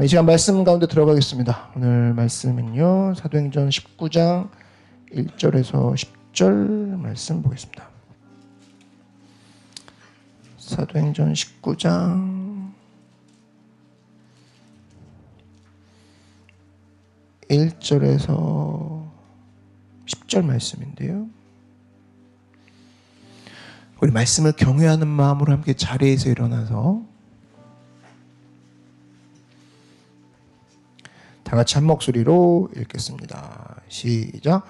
이 시간 말씀 가운데 들어가겠습니다. 오늘 말씀은요, 사도행전 19장 1절에서 10절 말씀 보겠습니다. 사도행전 19장 1절에서 10절 말씀인데요. 우리 말씀을 경외하는 마음으로 함께 자리에서 일어나서 다 같이 한 목소리로 읽겠습니다. 시작.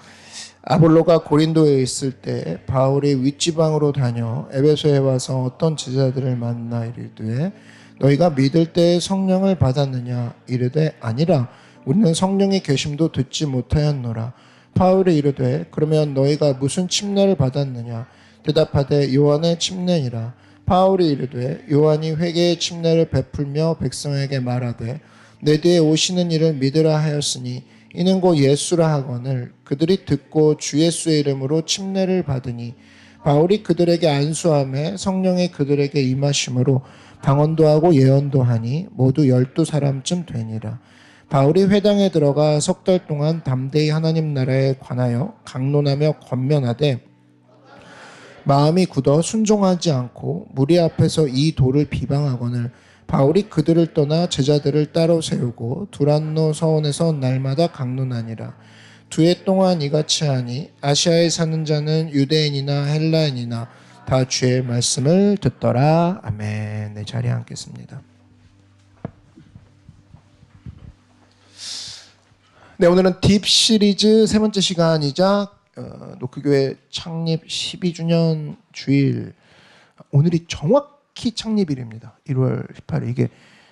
아볼로가 고린도에 있을 때 바울이 윗지방으로 다녀 에베소에 와서 어떤 제자들을 만나 이르되 너희가 믿을 때 성령을 받았느냐 이르되 아니라 우리는 성령의 계심도 듣지 못하였노라. 바울이 이르되 그러면 너희가 무슨 침례를 받았느냐 대답하되 요한의 침례니라. 바울이 이르되 요한이 회개의 침례를 베풀며 백성에게 말하되 내 뒤에 오시는 이를 믿으라 하였으니 이는 곧 예수라 하거늘 그들이 듣고 주 예수의 이름으로 침례를 받으니 바울이 그들에게 안수하며 성령이 그들에게 임하심으로 방언도 하고 예언도 하니 모두 12사람쯤 되니라. 바울이 회당에 들어가 석 달 동안 담대히 하나님 나라에 관하여 강론하며 권면하되 마음이 굳어 순종하지 않고 무리 앞에서 이 도를 비방하거늘 바울이 그들을 떠나 제자들을 따로 세우고 두란노 서원에서 날마다 강론하니라. 2해 동안 이같이 하니 아시아에 사는 자는 유대인이나 헬라인이나 다 주의 말씀을 듣더라. 아멘. 네, 자리에 앉겠습니다. 네, 오늘은 딥 시리즈 세 번째 시간이자 노크교회 창립 12주년 주일. 오늘이 정확히 창립일입니다. 1월 18일. 이게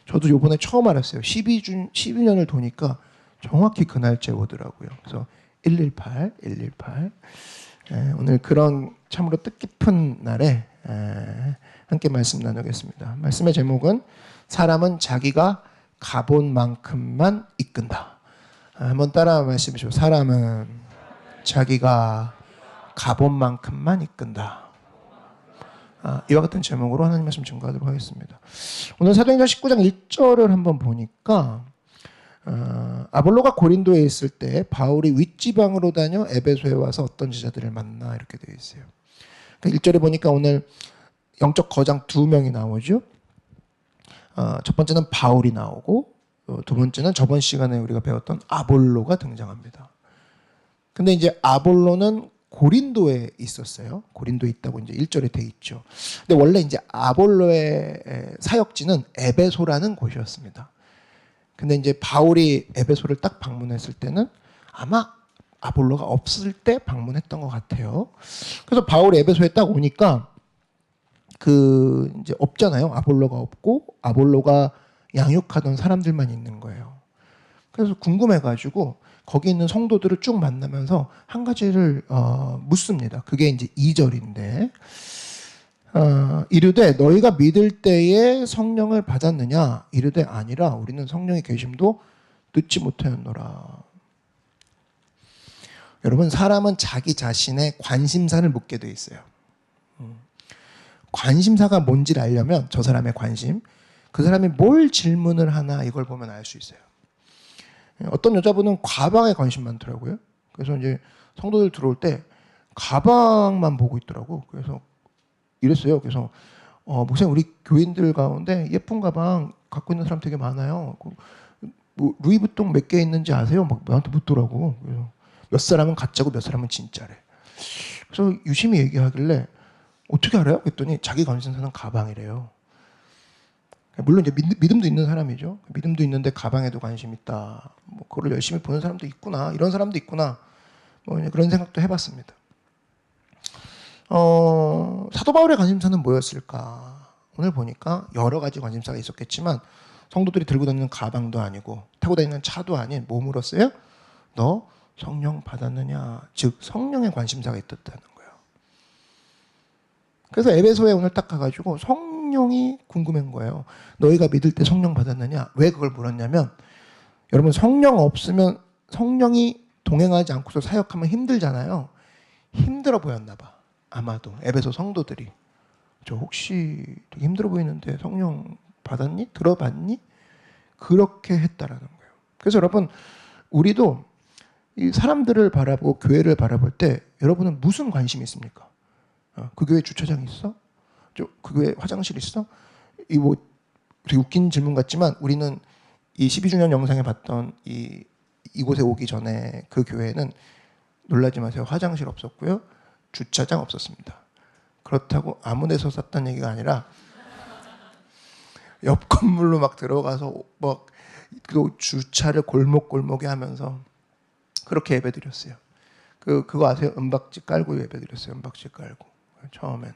저도 요번에 처음 알았어요. 12년을 도니까 정확히 그 날짜 오더라고요. 그래서 118. 오늘 그런 참으로 뜻깊은 날에 함께 말씀 나누겠습니다. 말씀의 제목은 사람은 자기가 가본 만큼만 이끈다. 한번 따라 말씀해 주시죠. 사람은 자기가 가본 만큼만 이끈다. 이와 같은 제목으로 하나님 말씀 증거하도록 하겠습니다. 오늘 사도행전 19장 1절을 한번 보니까 아볼로가 고린도에 있을 때 바울이 윗지방으로 다녀 에베소에 와서 어떤 제자들을 만나 이렇게 되어 있어요. 그러니까 1절에 보니까 오늘 영적 거장 2명이 나오죠. 첫 번째는 바울이 나오고 두 번째는 저번 시간에 우리가 배웠던 아볼로가 등장합니다. 근데 이제 아볼로는 고린도에 있었어요. 고린도에 있다고 이제 1절에 돼 있죠. 근데 원래 이제 아볼로의 사역지는 에베소라는 곳이었습니다. 근데 이제 바울이 에베소를 딱 방문했을 때는 아마 아볼로가 없을 때 방문했던 것 같아요. 그래서 바울이 에베소에 딱 오니까 이제 없잖아요. 아볼로가 없고 아볼로가 양육하던 사람들만 있는 거예요. 그래서 궁금해가지고 거기 있는 성도들을 쭉 만나면서 한 가지를 묻습니다. 그게 이제 2절인데 이르되 너희가 믿을 때에 성령을 받았느냐 이르되 아니라 우리는 성령의 계심도 듣지 못하였노라. 여러분, 사람은 자기 자신의 관심사를 묻게 돼 있어요. 관심사가 뭔지를 알려면 저 사람의 관심, 그 사람이 뭘 질문을 하나 이걸 보면 알 수 있어요. 어떤 여자분은 가방에 관심 많더라고요. 그래서 이제 성도들 들어올 때 가방만 보고 있더라고. 그래서 이랬어요. 그래서 목사님, 우리 교인들 가운데 예쁜 가방 갖고 있는 사람 되게 많아요. 뭐 루이비통 몇 개 있는지 아세요? 막 나한테 묻더라고. 그래서 몇 사람은 가짜고 몇 사람은 진짜래. 그래서 유심히 얘기하길래 어떻게 알아요? 그랬더니 자기 관심사는 가방이래요. 물론 이제 믿음도 있는 사람이죠. 믿음도 있는데 가방에도 관심 있다. 뭐 그걸 열심히 보는 사람도 있구나. 이런 사람도 있구나. 뭐 그런 생각도 해봤습니다. 사도 바울의 관심사는 뭐였을까? 오늘 보니까 여러 가지 관심사가 있었겠지만 성도들이 들고 다니는 가방도 아니고 타고 다니는 차도 아닌 뭐 물었어요? 너 성령 받았느냐? 즉 성령의 관심사가 있었다는 거예요. 그래서 에베소에 오늘 딱 가가지고 성령이 궁금한 거예요. 너희가 믿을 때 성령 받았느냐? 왜 그걸 물었냐면 여러분, 성령 없으면 성령이 동행하지 않고서 사역하면 힘들잖아요. 힘들어 보였나 봐. 아마도 에베소 성도들이 저 혹시 되게 힘들어 보이는데 성령 받았니? 들어봤니? 그렇게 했다라는 거예요. 그래서 여러분, 우리도 이 사람들을 바라보고 교회를 바라볼 때 여러분은 무슨 관심이 있습니까? 그 교회 주차장 있어? 그 교회 화장실 있어? 이 뭐 되게 웃긴 질문 같지만 우리는 이 12주년 영상에 봤던 이곳에 오기 전에 그 교회는 놀라지 마세요. 화장실 없었고요. 주차장 없었습니다. 그렇다고 아무 데서 샀다는 얘기가 아니라 옆 건물로 막 들어가서 막 그 주차를 골목골목에 하면서 그렇게 예배드렸어요. 그거 아세요? 은박지 깔고 예배드렸어요. 은박지 깔고 처음에는.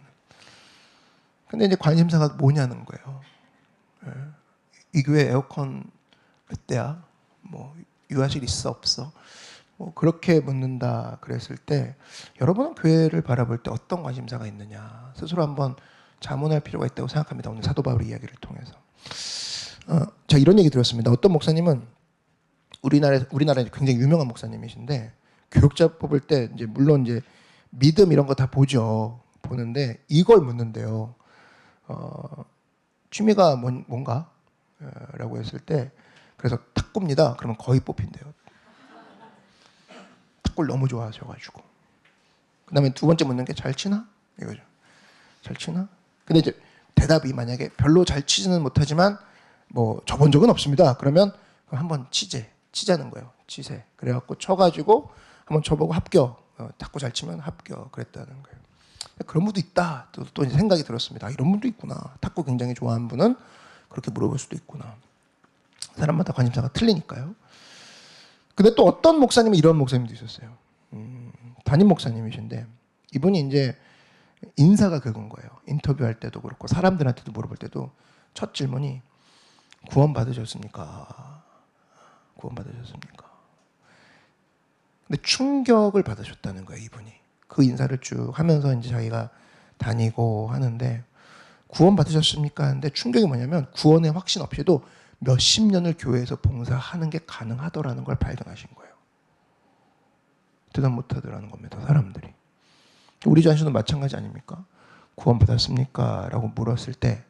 근데 이제 관심사가 뭐냐는 거예요. 이 교회 에어컨 몇 대야? 뭐 유아실 있어 없어? 뭐 그렇게 묻는다 그랬을 때 여러분은 교회를 바라볼 때 어떤 관심사가 있느냐 스스로 한번 자문할 필요가 있다고 생각합니다. 오늘 사도 바울의 이야기를 통해서. 제가 이런 얘기 들었습니다. 어떤 목사님은 우리나라에 굉장히 유명한 목사님이신데 교육자 뽑을 때 이제 물론 이제 믿음 이런 거 다 보는데 이걸 묻는데요. 취미가 뭔가? 라고 했을 때 그래서 탁구입니다. 그러면 거의 뽑힌대요. 탁구를 너무 좋아하셔가지고. 그 다음에 두 번째 묻는 게 잘 치나? 이거죠. 잘 치나? 근데 이제 대답이 만약에 별로 잘 치지는 못하지만 뭐 쳐본 적은 없습니다. 그러면 한번 치자는 거예요. 치세. 그래갖고 쳐가지고 한번 쳐보고 합격. 탁구 잘 치면 합격. 그랬다는 거예요. 그런 분도 있다. 또 이제 생각이 들었습니다. 이런 분도 있구나. 탁구 굉장히 좋아하는 분은 그렇게 물어볼 수도 있구나. 사람마다 관심사가 틀리니까요. 근데 또 어떤 목사님은 이런 목사님도 있었어요. 담임 목사님이신데 이분이 이제 인사가 그건 거예요. 인터뷰할 때도 그렇고 사람들한테도 물어볼 때도 첫 질문이 구원 받으셨습니까? 구원 받으셨습니까? 근데 충격을 받으셨다는 거예요, 이분이. 그 인사를 쭉 하면서 이제 자기가 다니고 하는데 구원 받으셨습니까? 하는데 충격이 뭐냐면 구원의 확신 없이도 몇십 년을 교회에서 봉사하는 게 가능하더라는 걸 발견하신 거예요. 대답 못하더라는 겁니다, 사람들이. 우리 자신도 마찬가지 아닙니까? 구원 받았습니까? 라고 물었을 때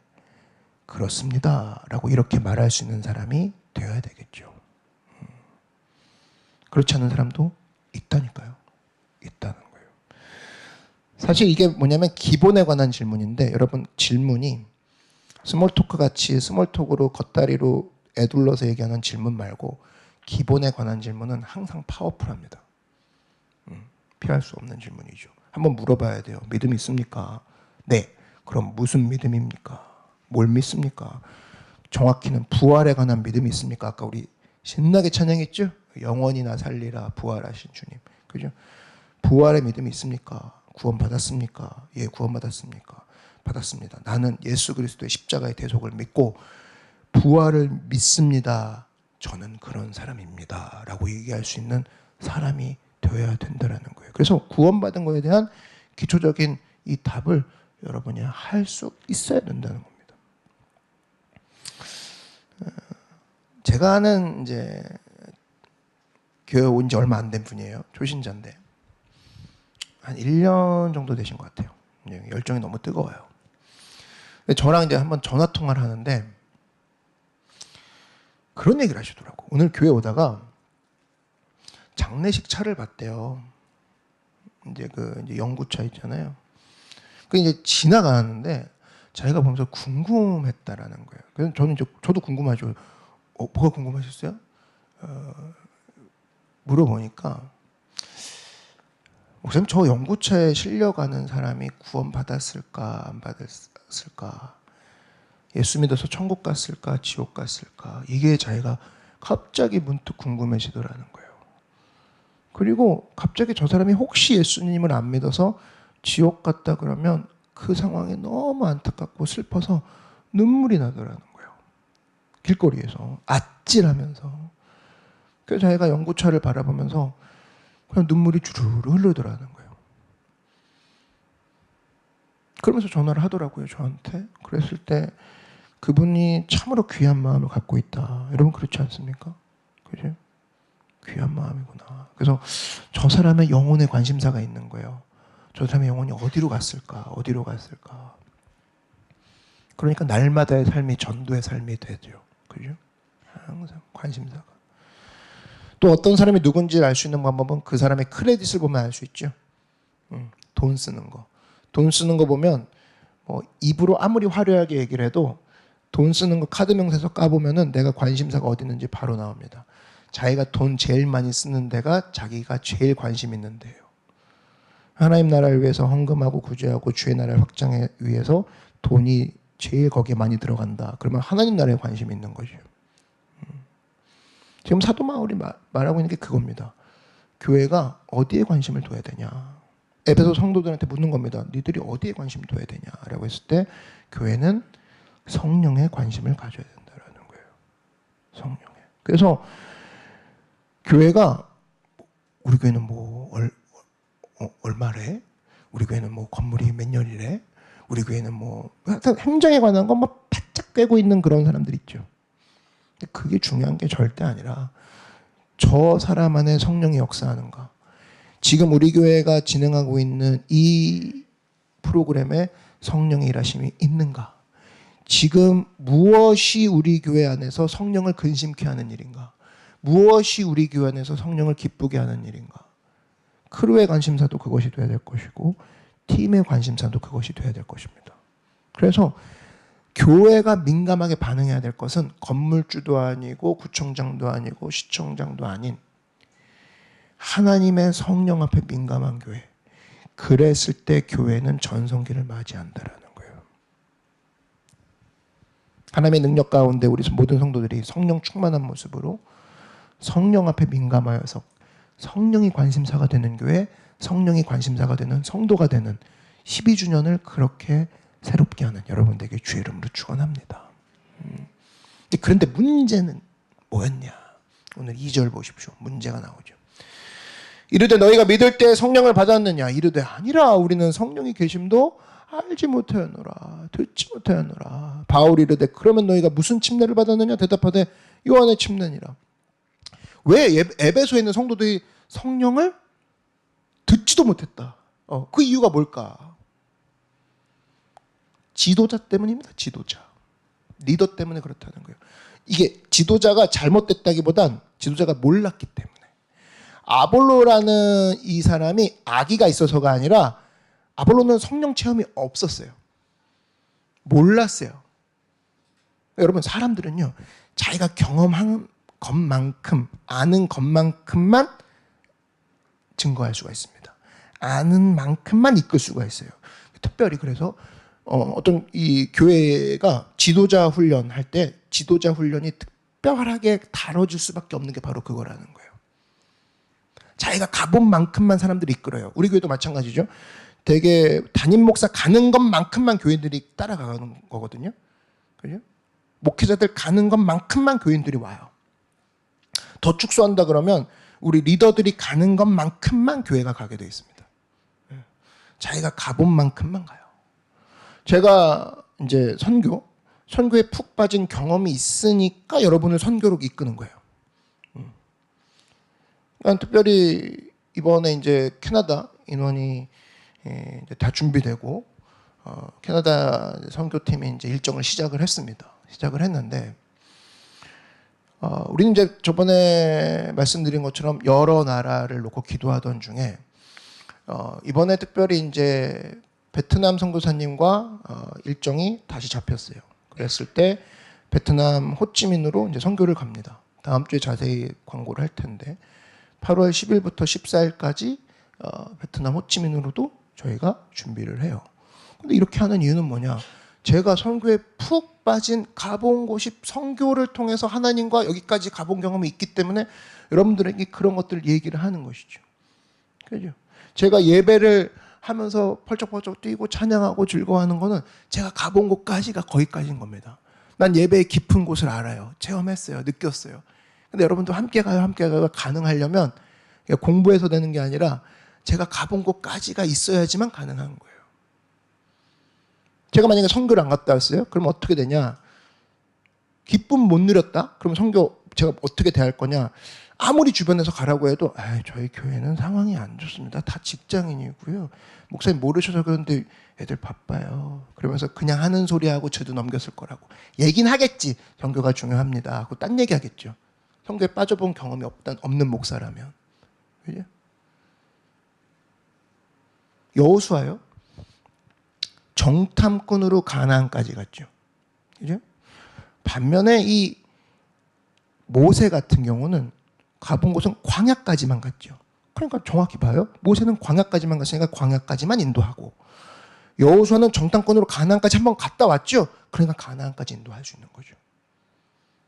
그렇습니다. 라고 이렇게 말할 수 있는 사람이 되어야 되겠죠. 그렇지 않은 사람도 있다니까요. 있다는 거예요. 사실 이게 뭐냐면 기본에 관한 질문인데 여러분 질문이 스몰토크 같이 스몰톡으로 겉다리로 애둘러서 얘기하는 질문 말고 기본에 관한 질문은 항상 파워풀합니다. 피할 수 없는 질문이죠. 한번 물어봐야 돼요. 믿음이 있습니까? 네. 그럼 무슨 믿음입니까? 뭘 믿습니까? 정확히는 부활에 관한 믿음이 있습니까? 아까 우리 신나게 찬양했죠? 영원히나 살리라 부활하신 주님. 그죠? 부활의 믿음이 있습니까? 구원 받았습니까? 예, 구원 받았습니까? 받았습니다. 나는 예수 그리스도의 십자가의 대속을 믿고 부활을 믿습니다. 저는 그런 사람입니다. 라고 얘기할 수 있는 사람이 되어야 된다는 거예요. 그래서 구원받은 거에 대한 기초적인 이 답을 여러분이 할 수 있어야 된다는 겁니다. 제가 아는 이제 교회 온 지 얼마 안 된 분이에요. 초신자인데 한 1년 정도 되신 것 같아요. 열정이 너무 뜨거워요. 저랑 이제 한번 전화 통화를 하는데 그런 얘기를 하시더라고. 오늘 교회 오다가 장례식 차를 봤대요. 이제 이제 영구차 있잖아요. 그 이제 지나가는데 자기가 보면서 궁금했다라는 거예요. 그래서 저는 이제 저도 궁금하죠. 뭐가 궁금하셨어요? 물어보니까 목사님 저 영구차에 실려가는 사람이 구원 받았을까 안 받았을까? 예수 믿어서 천국 갔을까 지옥 갔을까? 이게 자기가 갑자기 문득 궁금해지더라는 거예요. 그리고 갑자기 저 사람이 혹시 예수님을 안 믿어서 지옥 갔다 그러면 그 상황이 너무 안타깝고 슬퍼서 눈물이 나더라는 거예요. 길거리에서 아찔하면서. 그래서 자기가 영구차를 바라보면서 그냥 눈물이 주르르 흐르더라는 거예요. 그러면서 전화를 하더라고요, 저한테. 그랬을 때 그분이 참으로 귀한 마음을 갖고 있다. 여러분 그렇지 않습니까? 그죠? 귀한 마음이구나. 그래서 저 사람의 영혼에 관심사가 있는 거예요. 저 사람의 영혼이 어디로 갔을까? 어디로 갔을까? 그러니까 날마다의 삶이 전도의 삶이 되죠. 그죠? 항상 관심사가. 또 어떤 사람이 누군지 알 수 있는 방법은 그 사람의 크레딧을 보면 알 수 있죠. 돈 쓰는 거. 돈 쓰는 거 보면 뭐 입으로 아무리 화려하게 얘기를 해도 돈 쓰는 거 카드 명세서 까보면은 내가 관심사가 어디 있는지 바로 나옵니다. 자기가 돈 제일 많이 쓰는 데가 자기가 제일 관심 있는 데예요. 하나님 나라를 위해서 헌금하고 구제하고 주의 나라를 확장해 위해서 돈이 제일 거기에 많이 들어간다. 그러면 하나님 나라에 관심이 있는 거죠. 지금 사도 바울이 말하고 있는 게 그겁니다. 교회가 어디에 관심을 둬야 되냐. 에베소 성도들한테 묻는 겁니다. 니들이 어디에 관심 둬야 되냐라고 했을 때 교회는 성령에 관심을 가져야 된다라는 거예요. 성령에. 그래서 교회가 우리 교회는 뭐 얼마래? 우리 교회는 뭐 건물이 몇 년이래? 우리 교회는 뭐 행정에 관한 건 막 바짝 꿰고 있는 그런 사람들 있죠. 근데 그게 중요한 게 절대 아니라 저 사람 안에 성령이 역사하는가. 지금 우리 교회가 진행하고 있는 이 프로그램에 성령의 일하심이 있는가? 지금 무엇이 우리 교회 안에서 성령을 근심케 하는 일인가? 무엇이 우리 교회 안에서 성령을 기쁘게 하는 일인가? 크루의 관심사도 그것이 돼야 될 것이고 팀의 관심사도 그것이 돼야 될 것입니다. 그래서 교회가 민감하게 반응해야 될 것은 건물주도 아니고 구청장도 아니고 시청장도 아닌 하나님의 성령 앞에 민감한 교회. 그랬을 때 교회는 전성기를 맞이한다라는 거예요. 하나님의 능력 가운데 우리 모든 성도들이 성령 충만한 모습으로 성령 앞에 민감하여서 성령이 관심사가 되는 교회, 성령이 관심사가 되는 성도가 되는 12주년을 그렇게 새롭게 하는 여러분들에게 주의 이름으로 축원합니다. 그런데 문제는 뭐였냐? 오늘 2절 보십시오. 문제가 나오죠. 이르되 너희가 믿을 때 성령을 받았느냐? 이르되 아니라 우리는 성령이 계심도 알지 못하였노라. 듣지 못하였노라. 바울이 이르되 그러면 너희가 무슨 침례를 받았느냐? 대답하되 요한의 침례니라. 왜 에베소에 있는 성도들이 성령을 듣지도 못했다. 그 이유가 뭘까? 지도자 때문입니다. 지도자. 리더 때문에 그렇다는 거예요. 이게 지도자가 잘못됐다기보단 지도자가 몰랐기 때문에. 아볼로라는 이 사람이 악의가 있어서가 아니라 아볼로는 성령 체험이 없었어요. 몰랐어요. 여러분 사람들은요. 자기가 경험한 것만큼 아는 것만큼만 증거할 수가 있습니다. 아는 만큼만 이끌 수가 있어요. 특별히 그래서 어떤 이 교회가 지도자 훈련할 때 지도자 훈련이 특별하게 다뤄질 수밖에 없는 게 바로 그거라는 거예요. 자기가 가본 만큼만 사람들이 이끌어요. 우리 교회도 마찬가지죠. 되게 담임 목사 가는 것만큼만 교인들이 따라가는 거거든요. 그죠? 목회자들 가는 것만큼만 교인들이 와요. 더 축소한다 그러면 우리 리더들이 가는 것만큼만 교회가 가게 되어 있습니다. 자기가 가본 만큼만 가요. 제가 이제 선교에 푹 빠진 경험이 있으니까 여러분을 선교로 이끄는 거예요. 그러니까 특별히 이번에 이제 캐나다 인원이 이제 다 준비되고 캐나다 선교팀이 이제 일정을 시작을 했습니다. 시작을 했는데 우리는 이제 저번에 말씀드린 것처럼 여러 나라를 놓고 기도하던 중에 이번에 특별히 이제 베트남 선교사님과 일정이 다시 잡혔어요. 그랬을 때 베트남 호치민으로 이제 선교를 갑니다. 다음 주에 자세히 광고를 할 텐데 8월 10일부터 14일까지 베트남 호치민으로도 저희가 준비를 해요. 근데 이렇게 하는 이유는 뭐냐? 제가 선교에 푹 빠진 가본 곳이 선교를 통해서 하나님과 여기까지 가본 경험이 있기 때문에 여러분들에게 그런 것들을 얘기를 하는 것이죠. 그죠? 제가 예배를 하면서 펄쩍펄쩍 뛰고 찬양하고 즐거워하는 거는 제가 가본 곳까지가 거기까지인 겁니다. 난 예배의 깊은 곳을 알아요. 체험했어요. 느꼈어요. 근데 여러분도 함께 가요. 가능하려면 공부해서 되는 게 아니라 제가 가본 곳까지가 있어야지만 가능한 거예요. 제가 만약에 선교를 안 갔다 왔어요? 그럼 어떻게 되냐? 기쁨 못 누렸다? 그럼 선교 제가 어떻게 대할 거냐. 아무리 주변에서 가라고 해도 저희 교회는 상황이 안 좋습니다. 다 직장인이고요. 목사님 모르셔서 그런데 애들 바빠요. 그러면서 그냥 하는 소리하고 저도 넘겼을 거라고. 얘긴 하겠지. 선교가 중요합니다 하고 딴 얘기 하겠죠. 선교에 빠져본 경험이 없는 목사라면. 그죠? 여호수아요. 정탐꾼으로 가나안까지 갔죠. 그죠? 반면에 이 모세 같은 경우는 가본 곳은 광야까지만 갔죠. 그러니까 정확히 봐요. 모세는 광야까지만 갔으니까 광야까지만 인도하고, 여호수아는 정탐꾼으로 가나안까지 한번 갔다 왔죠. 그러니까 가나안까지 인도할 수 있는 거죠.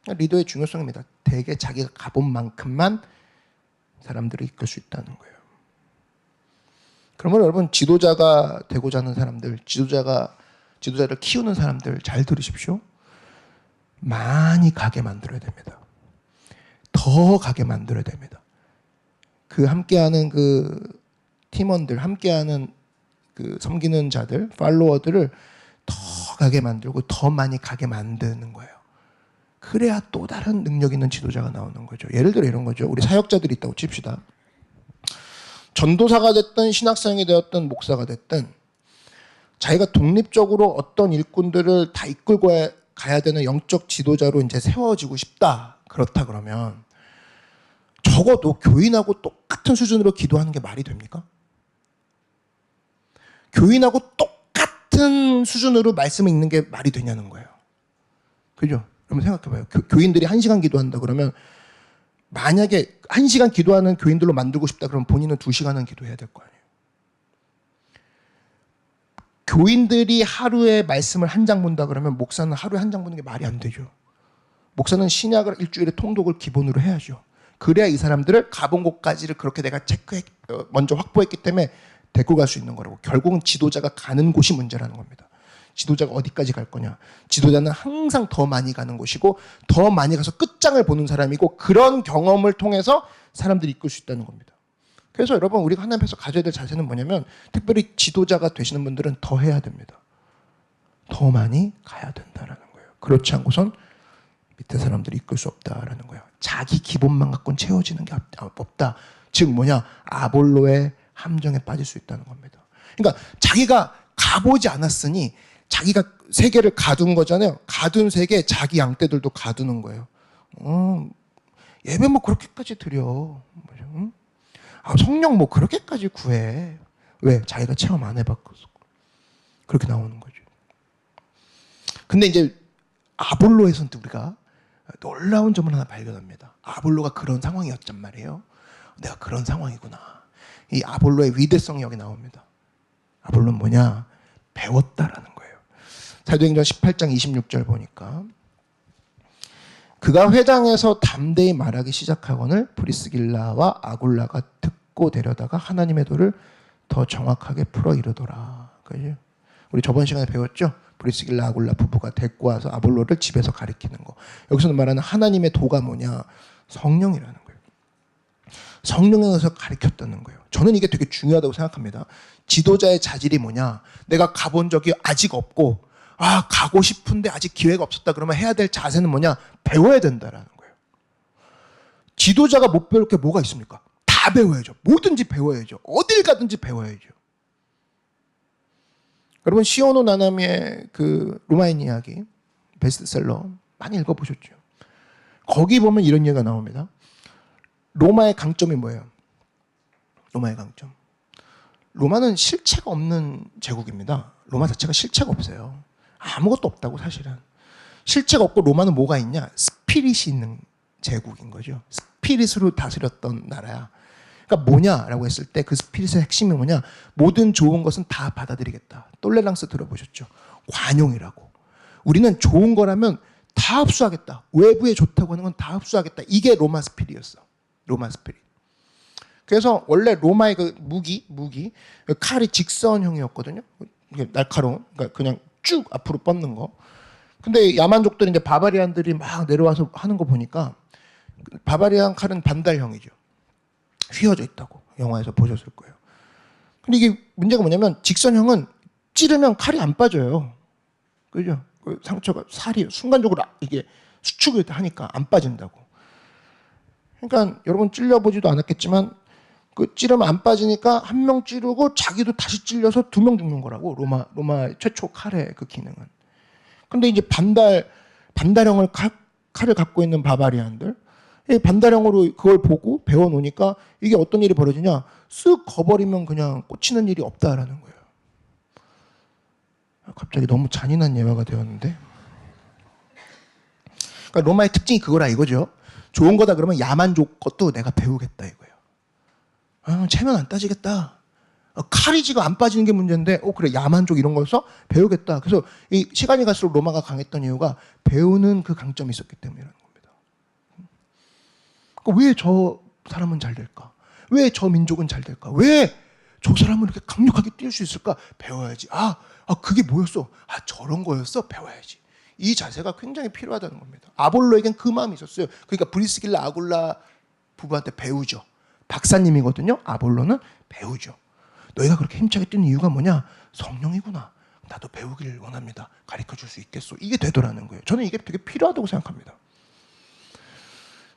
그러니까 리더의 중요성입니다. 대개 자기가 가본 만큼만 사람들을 이끌 수 있다는 거예요. 그러면 여러분, 지도자가 되고자 하는 사람들, 지도자를 키우는 사람들 잘 들으십시오. 많이 가게 만들어야 됩니다. 더 가게 만들어야 됩니다. 그 함께하는 그 팀원들, 함께하는 그 섬기는 자들, 팔로워들을 더 가게 만들고 더 많이 가게 만드는 거예요. 그래야 또 다른 능력 있는 지도자가 나오는 거죠. 예를 들어 이런 거죠. 우리 사역자들이 있다고 칩시다. 전도사가 됐든 신학생이 되었든 목사가 됐든 자기가 독립적으로 어떤 일꾼들을 다 이끌고 가야 되는 영적 지도자로 이제 세워지고 싶다. 그렇다 그러면 적어도 교인하고 똑같은 수준으로 기도하는 게 말이 됩니까? 교인하고 똑같은 수준으로 말씀을 읽는 게 말이 되냐는 거예요. 그죠? 여러분 생각해봐요. 교인들이 1시간 기도한다 그러면 만약에 1시간 기도하는 교인들로 만들고 싶다 그러면 본인은 2시간은 기도해야 될 거 아니에요. 교인들이 하루에 말씀을 1장 본다 그러면 목사는 하루에 1장 보는 게 말이 안 되죠. 목사는 신약을 일주일에 통독을 기본으로 해야죠. 그래야 이 사람들을 가본 곳까지를 그렇게 내가 먼저 확보했기 때문에 데리고 갈 수 있는 거라고. 결국은 지도자가 가는 곳이 문제라는 겁니다. 지도자가 어디까지 갈 거냐. 지도자는 항상 더 많이 가는 곳이고 더 많이 가서 끝장을 보는 사람이고 그런 경험을 통해서 사람들이 이끌 수 있다는 겁니다. 그래서 여러분 우리가 하나님 앞에서 가져야 될 자세는 뭐냐면 특별히 지도자가 되시는 분들은 더 해야 됩니다. 더 많이 가야 된다는 거예요. 그렇지 않고선 밑에 사람들이 이끌 수 없다라는 거예요. 자기 기본만 갖고는 채워지는 게 없다. 즉 뭐냐. 아볼로의 함정에 빠질 수 있다는 겁니다. 그러니까 자기가 가보지 않았으니 자기가 세계를 가둔 거잖아요. 가둔 세계 자기 양떼들도 가두는 거예요. 예배 뭐 그렇게까지 드려. 응? 성령 뭐 그렇게까지 구해. 왜? 자기가 체험 안 해봤고. 그렇게 나오는 거죠. 근데 이제 아볼로에서는 우리가 놀라운 점을 하나 발견합니다. 아볼로가 그런 상황이었단 말이에요. 내가 그런 상황이구나. 이 아볼로의 위대성이 여기 나옵니다. 아볼로는 뭐냐? 배웠다라는 거예요. 사도행전 18장 26절 보니까 그가 회당에서 담대히 말하기 시작하거늘 브리스길라와 아굴라가 듣고 데려다가 하나님의 도를 더 정확하게 풀어 이르더라. 그죠? 우리 저번 시간에 배웠죠? 브리스길라 아굴라 부부가 데리고 와서 아볼로를 집에서 가르치는 거. 여기서는 말하는 하나님의 도가 뭐냐? 성령이라는 거예요. 성령에서 가르쳤다는 거예요. 저는 이게 되게 중요하다고 생각합니다. 지도자의 자질이 뭐냐? 내가 가본 적이 아직 없고 가고 싶은데 아직 기회가 없었다 그러면 해야 될 자세는 뭐냐? 배워야 된다라는 거예요. 지도자가 못 배울 게 뭐가 있습니까? 다 배워야죠. 뭐든지 배워야죠. 어딜 가든지 배워야죠. 여러분 시오노 나나미의 그 로마인 이야기 베스트셀러 많이 읽어보셨죠? 거기 보면 이런 얘기가 나옵니다. 로마의 강점이 뭐예요? 로마의 강점. 로마는 실체가 없는 제국입니다. 로마 자체가 실체가 없어요. 아무것도 없다고 사실은. 실체가 없고 로마는 뭐가 있냐? 스피릿이 있는 제국인 거죠. 스피릿으로 다스렸던 나라야. 그러니까 뭐냐라고 했을 때 그 스피릿의 핵심이 뭐냐? 모든 좋은 것은 다 받아들이겠다. 똘레랑스 들어보셨죠? 관용이라고. 우리는 좋은 거라면 다 흡수하겠다. 외부에 좋다고 하는 건 다 흡수하겠다. 이게 로마 스피릿이었어. 로마 스피릿. 그래서 원래 로마의 그 무기 그 칼이 직선형이었거든요. 이게 날카로운, 그러니까 그냥 쭉 앞으로 뻗는 거. 근데 야만족들이 이제 바바리안들이 막 내려와서 하는 거 보니까 바바리안 칼은 반달형이죠. 휘어져 있다고 영화에서 보셨을 거예요. 근데 이게 문제가 뭐냐면 직선형은 찌르면 칼이 안 빠져요. 그죠? 그 상처가 살이 순간적으로 이게 수축을 하니까 안 빠진다고. 그러니까 여러분 찔려보지도 않았겠지만 그 찌르면 안 빠지니까 한 명 찌르고 자기도 다시 찔려서 2명 죽는 거라고. 로마 최초 칼의 그 기능은. 근데 이제 반달형을 칼을 갖고 있는 바바리안들, 이 반달형으로 그걸 보고 배워놓으니까 이게 어떤 일이 벌어지냐? 쓱 거버리면 그냥 꽂히는 일이 없다라는 거예요. 갑자기 너무 잔인한 예화가 되었는데. 그러니까 로마의 특징이 그거라 이거죠. 좋은 거다 그러면 야만 족 것도 내가 배우겠다 이거예요. 체면 안 따지겠다. 칼이 지금 안 빠지는 게 문제인데, 그래 야만족 이런 거서 배우겠다. 그래서 이 시간이 갈수록 로마가 강했던 이유가 배우는 그 강점이 있었기 때문이라는 겁니다. 그러니까 왜 저 사람은 잘 될까? 왜 저 민족은 잘 될까? 왜 저 사람은 이렇게 강력하게 뛸 수 있을까? 배워야지. 그게 뭐였어? 저런 거였어? 배워야지. 이 자세가 굉장히 필요하다는 겁니다. 아볼로에겐 그 마음이 있었어요. 그러니까 브리스길라 아굴라 부부한테 배우죠. 박사님이거든요. 아볼로는 배우죠. 너희가 그렇게 힘차게 뛰는 이유가 뭐냐? 성령이구나. 나도 배우기를 원합니다. 가르쳐줄 수 있겠소. 이게 되더라는 거예요. 저는 이게 되게 필요하다고 생각합니다.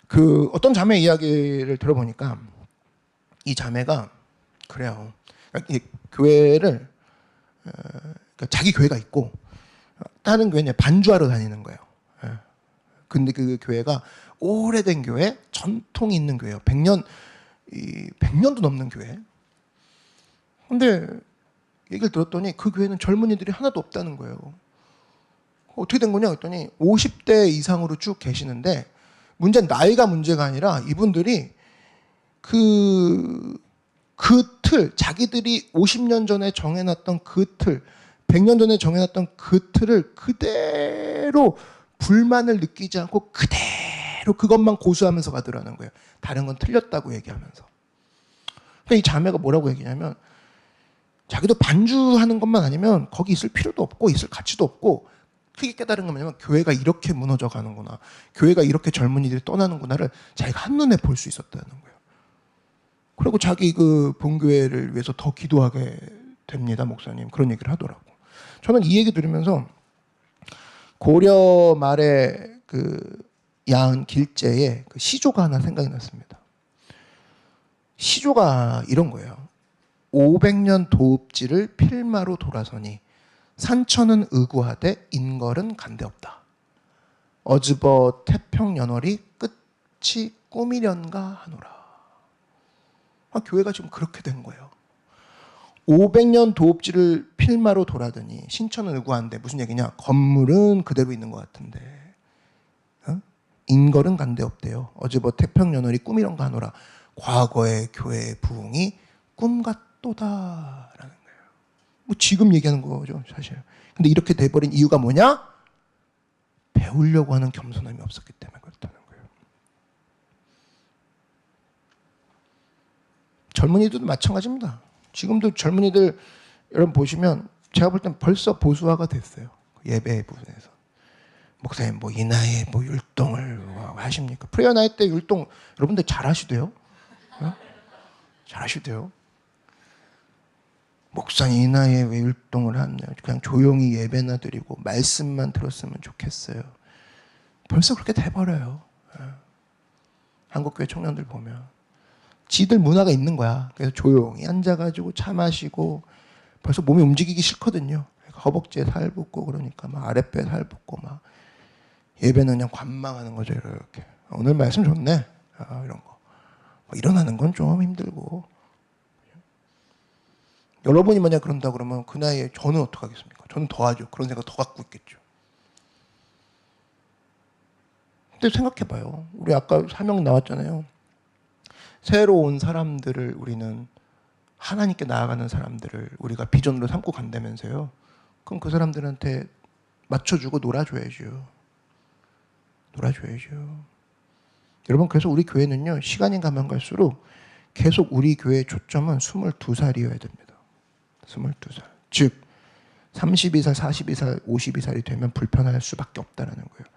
그 어떤 자매 이야기를 들어보니까 이 자매가 그래요. 그러니까 이 교회를 그러니까 자기 교회가 있고 다른 교회는 반주하러 다니는 거예요. 근데 그 교회가 오래된 교회, 전통이 있는 교회예요. 100년도 넘는 교회. 근데 얘기를 들었더니 그 교회는 젊은이들이 하나도 없다는 거예요. 어떻게 된 거냐 했더니 50대 이상으로 쭉 계시는데 문제는 나이가 문제가 아니라 이분들이 그 틀, 자기들이 50년 전에 정해놨던 그 틀, 100년 전에 정해놨던 그 틀을 그대로 불만을 느끼지 않고 그대로 그것만 고수하면서 가더라는 거예요. 다른 건 틀렸다고 얘기하면서. 그러니까 이 자매가 뭐라고 얘기냐면 자기도 반주하는 것만 아니면 거기 있을 필요도 없고 있을 가치도 없고 크게 깨달은 건 뭐냐면 교회가 이렇게 무너져 가는구나. 교회가 이렇게 젊은이들이 떠나는구나를 자기가 한눈에 볼 수 있었다는 거예요. 그리고 자기 그 본교회를 위해서 더 기도하게 됩니다. 목사님. 그런 얘기를 하더라고. 저는 이 얘기 들으면서 고려 말에 그 야은 길제의 그 시조가 하나 생각이 났습니다. 시조가 이런 거예요. 500년 도읍지를 필마로 돌아서니 산천은 의구하되 인걸은 간대없다. 어즈버 태평연월이 끝이 꾸미련가 하노라. 교회가 지금 그렇게 된 거예요. 500년 도읍지를 필마로 돌아더니 신천은 의구한데 무슨 얘기냐? 건물은 그대로 있는 것 같은데 인걸은 간대없대요. 어즈버 태평연월이 꾸미련가 하노라. 과거의 교회의 부흥이 꿈 같도다라는 거예요. 뭐 지금 얘기하는 거죠, 사실. 근데 이렇게 돼버린 이유가 뭐냐? 배우려고 하는 겸손함이 없었기 때문에 그렇다는 거예요. 젊은이들도 마찬가지입니다. 지금도 젊은이들 여러분 보시면 제가 볼 땐 벌써 보수화가 됐어요. 예배 부분에서. 목사님 뭐 이 나이에 뭐 율동을 하십니까? 프레어 나이 때 율동 여러분들 잘하시대요. 잘하시대요. 목사님 이 나이에 왜 율동을 하냐. 그냥 조용히 예배나 드리고 말씀만 들었으면 좋겠어요. 벌써 그렇게 돼버려요. 한국교회 청년들 보면. 지들 문화가 있는 거야. 그래서 조용히 앉아가지고 차 마시고 벌써 몸이 움직이기 싫거든요. 허벅지에 살 붙고 그러니까 막 아랫배에 살 붙고 막 예배는 그냥 관망하는 거죠. 이렇게. 오늘 말씀 좋네. 이런 거. 일어나는 건 좀 힘들고. 여러분이 만약 그런다 그러면 그 나이에 저는 어떡하겠습니까? 저는 더 하죠. 그런 생각 더 갖고 있겠죠. 근데 생각해봐요. 우리 아까 사명 나왔잖아요. 새로 온 사람들을 우리는 하나님께 나아가는 사람들을 우리가 비전으로 삼고 간다면서요. 그럼 그 사람들한테 맞춰주고 놀아줘야죠. 놀아줘야죠. 여러분 그래서 우리 교회는요. 시간이 가면 갈수록 계속 우리 교회의 초점은 22살이어야 됩니다. 22살. 즉 32살, 42살, 52살이 되면 불편할 수밖에 없다는 거예요.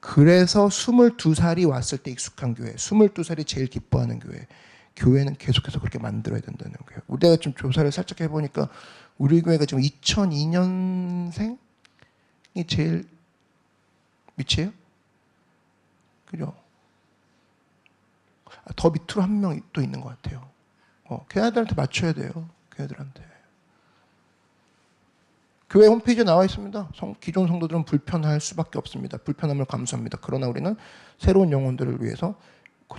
그래서 22살이 왔을 때 익숙한 교회, 22살이 제일 기뻐하는 교회, 교회는 계속해서 그렇게 만들어야 된다는 거예요. 우리가 좀 조사를 살짝 해보니까 우리 교회가 지금 2002년생이 제일 밑이에요? 그죠? 더 밑으로 한 명 또 있는 것 같아요. 걔네들한테 맞춰야 돼요. 걔네들한테. 교회 홈페이지에 나와 있습니다. 기존 성도들은 불편할 수밖에 없습니다. 불편함을 감수합니다. 그러나 우리는 새로운 영혼들을 위해서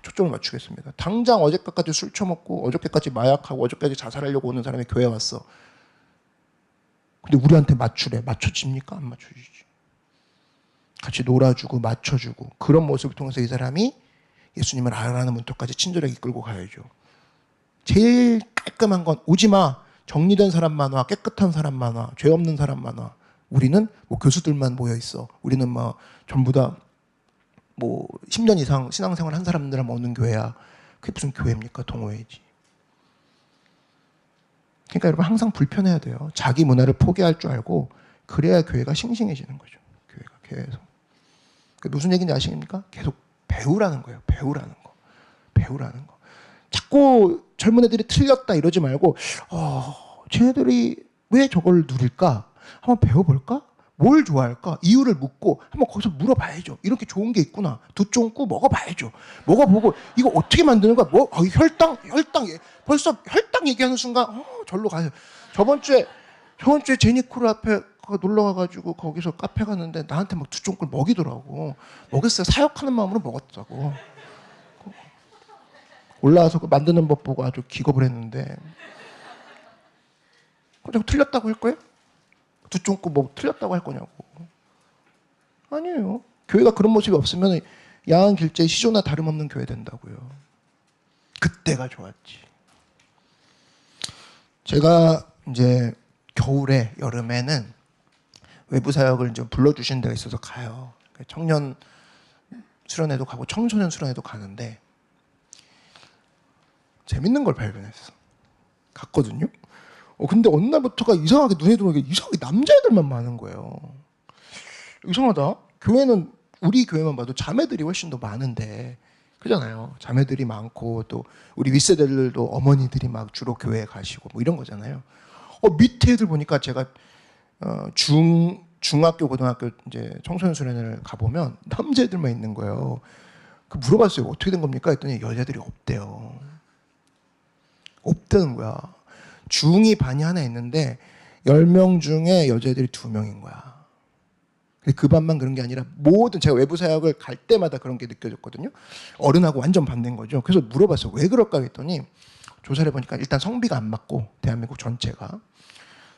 초점을 맞추겠습니다. 당장 어저께까지 술 처먹고 어저께까지 마약하고 어저께까지 자살하려고 오는 사람이 교회 왔어. 근데 우리한테 맞추래. 맞춰집니까? 안 맞춰지지. 같이 놀아주고 맞춰주고 그런 모습을 통해서 이 사람이 예수님을 알아라는 문턱까지 친절하게 이끌고 가야죠. 제일 깔끔한 건 오지마. 정리된 사람만 와. 깨끗한 사람만 와. 죄 없는 사람만 와. 우리는 뭐 교수들만 모여 있어. 우리는 뭐 전부 다 뭐 10년 이상 신앙생활 한 사람들만 오는 교회야. 그게 무슨 교회입니까? 동호회지. 그러니까 여러분 항상 불편해야 돼요. 자기 문화를 포기할 줄 알고 그래야 교회가 싱싱해지는 거죠. 교회가 계속. 무슨 얘기인지 아십니까? 계속 배우라는 거예요. 배우라는 거. 배우라는 거. 자꾸 젊은 애들이 틀렸다 이러지 말고 쟤네들이 왜 저걸 누릴까? 한번 배워볼까? 뭘 좋아할까? 이유를 묻고 한번 거기서 물어봐야죠. 이렇게 좋은 게 있구나. 두 쫑꾸 먹어봐야죠. 먹어보고 이거 어떻게 만드는 거야? 혈당 벌써 혈당 얘기하는 순간 절로 가요. 저번 주에 제니코르 앞에 놀러 가가지고 거기서 카페 갔는데 나한테 막 두 쫑꾸를 먹이더라고. 먹였어요. 사역하는 마음으로 먹었다고. 올라와서 그 만드는 법 보고 아주 기겁을 했는데 자꾸 틀렸다고 할 거예요? 두 쫑꾸 뭐 틀렸다고 할 거냐고. 아니에요. 교회가 그런 모습이 없으면 야한 길자의 시조나 다름없는 교회 된다고요. 그때가 좋았지. 제가 이제 겨울에 여름에는 외부 사역을 이제 불러주신 데가 있어서 가요. 청년 수련회도 가고 청소년 수련회도 가는데 재밌는 걸 발견했어. 갔거든요. 근데 어느 날부터가 이상하게 눈에 들어오는 게 이상하게 남자애들만 많은 거예요. 이상하다. 교회는 우리 교회만 봐도 자매들이 훨씬 더 많은데 그잖아요. 자매들이 많고 또 우리 윗세대들도 어머니들이 막 주로 교회에 가시고 뭐 이런 거잖아요. 밑에 애들 보니까 제가 중학교 고등학교 이제 청소년 수련회를 가보면 남자애들만 있는 거예요. 물어봤어요. 어떻게 된 겁니까? 했더니 여자들이 없대요. 없다는 거야. 중이 반이 하나 있는데 10명 중에 여자애들이 2명인 거야. 그 반만 그런 게 아니라 모든 제가 외부 사역을 갈 때마다 그런 게 느껴졌거든요. 어른하고 완전 반대인 거죠. 그래서 물어봤어요. 왜 그럴까 했더니 조사를 해보니까 일단 성비가 안 맞고 대한민국 전체가.